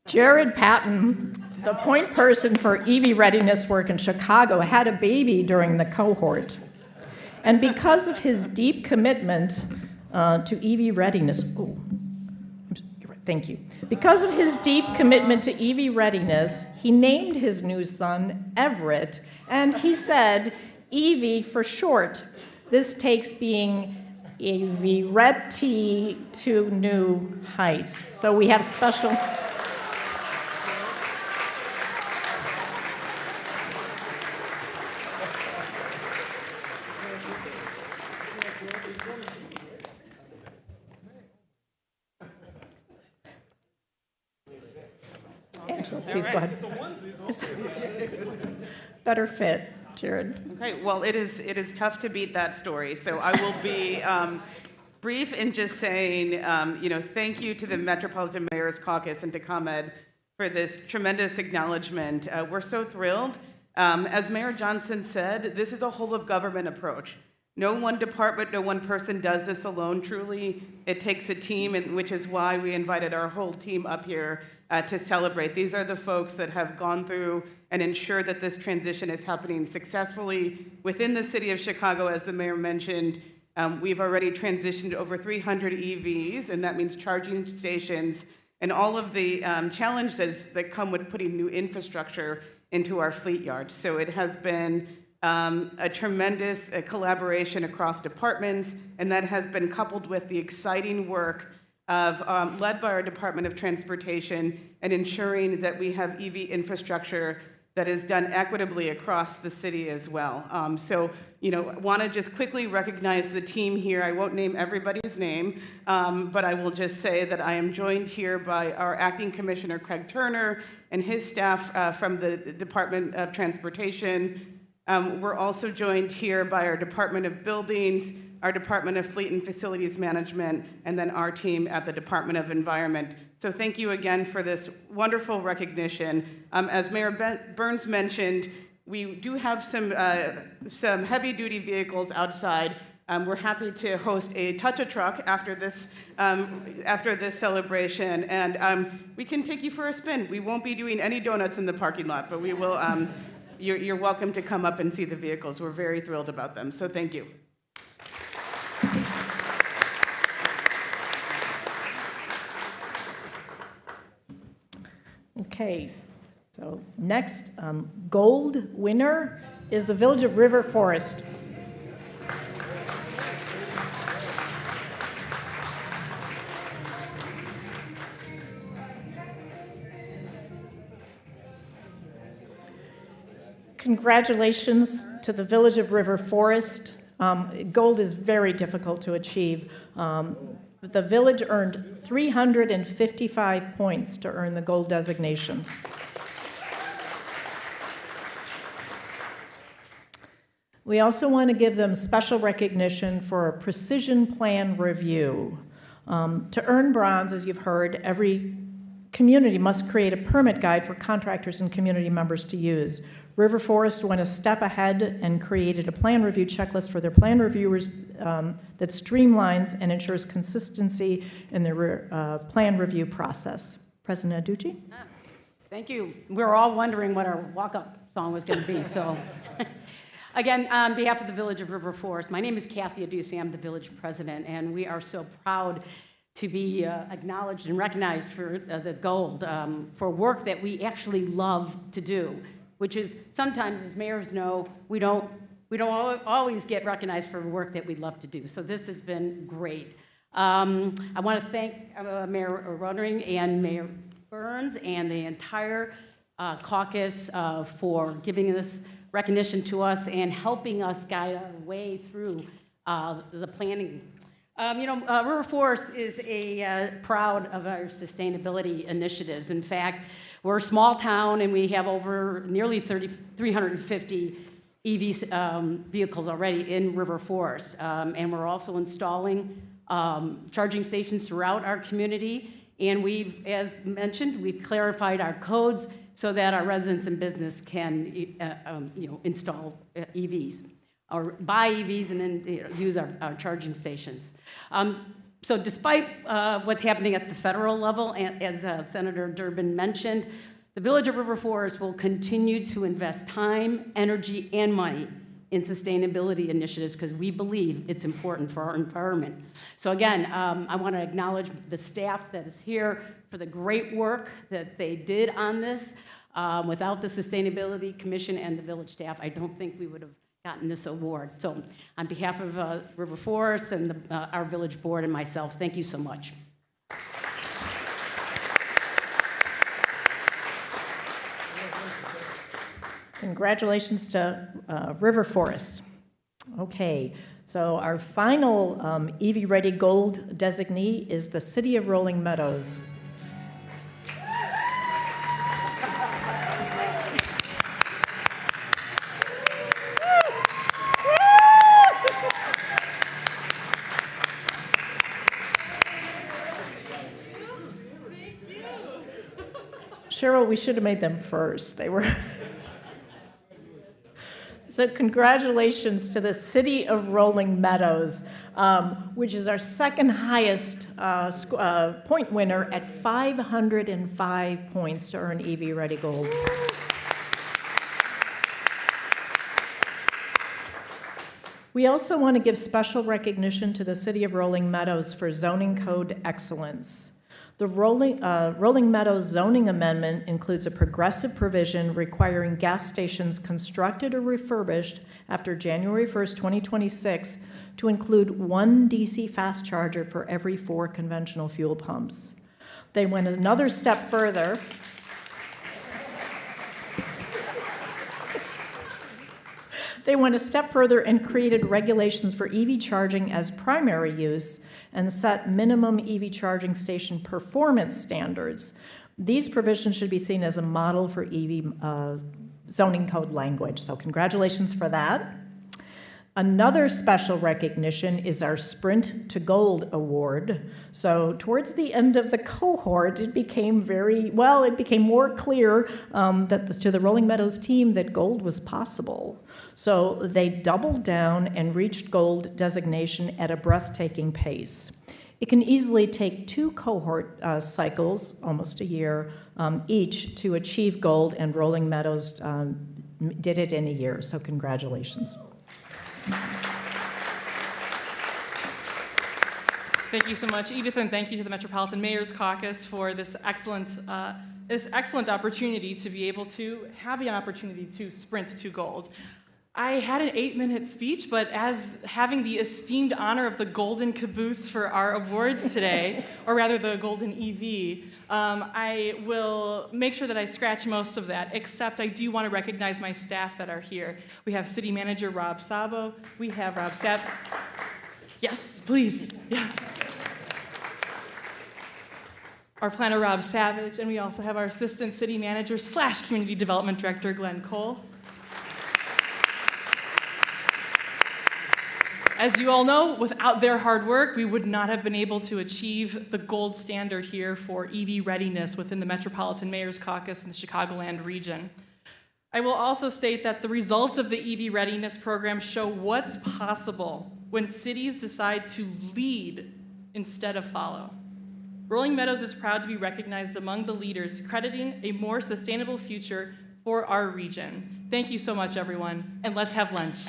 Jared Patton, the point person for EV readiness work in Chicago, had a baby during the cohort. And because of his deep commitment to EV readiness, thank you. Because of his deep commitment to EV readiness, he named his new son Everett, and he said, EV for short. This takes being EV ready to new heights. So we have special. Angela, please go ahead. Better fit, Jared. Okay, well, it is tough to beat that story, so I will be brief in just saying, thank you to the Metropolitan Mayor's Caucus and to ComEd for this tremendous acknowledgement. We're so thrilled. As Mayor Johnson said, this is a whole of government approach. No one department, no one person does this alone, truly. It takes a team, which is why we invited our whole team up here to celebrate. These are the folks that have gone through and ensured that this transition is happening successfully within the city of Chicago. As the mayor mentioned, we've already transitioned over 300 EVs, and that means charging stations and all of the challenges that come with putting new infrastructure into our fleet yards. So it has been a tremendous collaboration across departments, and that has been coupled with the exciting work of led by our Department of Transportation and ensuring that we have EV infrastructure that is done equitably across the city as well. So, want to just quickly recognize the team here. I won't name everybody's name, but I will just say that I am joined here by our Acting Commissioner, Craig Turner, and his staff from the Department of Transportation. We're also joined here by our Department of Buildings, our Department of Fleet and Facilities Management, and then our team at the Department of Environment. So thank you again for this wonderful recognition. As Mayor Burns mentioned, we do have some heavy-duty vehicles outside. We're happy to host a touch-a-truck after this celebration, and we can take you for a spin. We won't be doing any donuts in the parking lot, but we will. You're welcome to come up and see the vehicles. We're very thrilled about them. So thank you. Okay, so next, gold winner is the Village of River Forest. Congratulations to the Village of River Forest. Gold is very difficult to achieve. The village earned 355 points to earn the gold designation. We also want to give them special recognition for a precision plan review. To earn bronze, as you've heard, every community must create a permit guide for contractors and community members to use. River Forest went a step ahead and created a plan review checklist for their plan reviewers that streamlines and ensures consistency in their plan review process. President Aducci? Thank you. We were all wondering what our walk-up song was going to be, so. Again, on behalf of the Village of River Forest, my name is Kathy Aducci. I'm the village president, and we are so proud to be acknowledged and recognized for the gold for work that we actually love to do, which is sometimes, as mayors know, we don't always get recognized for work that we love to do. So this has been great. I want to thank Mayor Rotering and Mayor Burns and the entire caucus for giving this recognition to us and helping us guide our way through the planning. River Forest is proud of our sustainability initiatives. In fact, we're a small town and we have over nearly 350 EV vehicles already in River Forest. And we're also installing charging stations throughout our community. And we've, as mentioned, we've clarified our codes so that our residents and business can install EVs or buy EVs and then use our charging stations. So despite what's happening at the federal level, and as Senator Durbin mentioned, the Village of River Forest will continue to invest time, energy, and money in sustainability initiatives because we believe it's important for our environment. So again, I want to acknowledge the staff that is here for the great work that they did on this. Without the Sustainability Commission and the village staff, I don't think we would have gotten this award. So on behalf of River Forest and our village board and myself, thank you so much. Congratulations to River Forest. Okay, so our final EV Ready Gold designee is the City of Rolling Meadows. Cheryl, we should have made them first. They were. So congratulations to the City of Rolling Meadows, which is our second highest point winner at 505 points to earn EV Ready Gold. We also want to give special recognition to the City of Rolling Meadows for zoning code excellence. The Rolling Meadows zoning amendment includes a progressive provision requiring gas stations constructed or refurbished after January 1st, 2026 to include 1 DC fast charger for every 4 conventional fuel pumps. They went another step further. They went a step further and created regulations for EV charging as primary use and set minimum EV charging station performance standards. These provisions should be seen as a model for EV zoning code language, so congratulations for that. Another special recognition is our Sprint to Gold award. So towards the end of the cohort, it became more clear to the Rolling Meadows team that gold was possible. So they doubled down and reached gold designation at a breathtaking pace. It can easily take 2 cohort cycles, almost a year, each to achieve gold, and Rolling Meadows did it in a year, so congratulations. Thank you so much, Edith, and thank you to the Metropolitan Mayor's Caucus for this excellent opportunity to be able to have the opportunity to sprint to gold. I had an 8-minute speech, but as having the esteemed honor of the golden caboose for our awards today, or rather the golden EV, I will make sure that I scratch most of that, except I do want to recognize my staff that are here. We have City Manager Rob Sabo, we have Rob Sab. Yes, please. Yeah. Our planner Rob Savage, and we also have our Assistant City Manager / Community Development Director Glenn Cole. As you all know, without their hard work, we would not have been able to achieve the gold standard here for EV readiness within the Metropolitan Mayor's Caucus in the Chicagoland region. I will also state that the results of the EV readiness program show what's possible when cities decide to lead instead of follow. Rolling Meadows is proud to be recognized among the leaders, crediting a more sustainable future for our region. Thank you so much, everyone, and let's have lunch.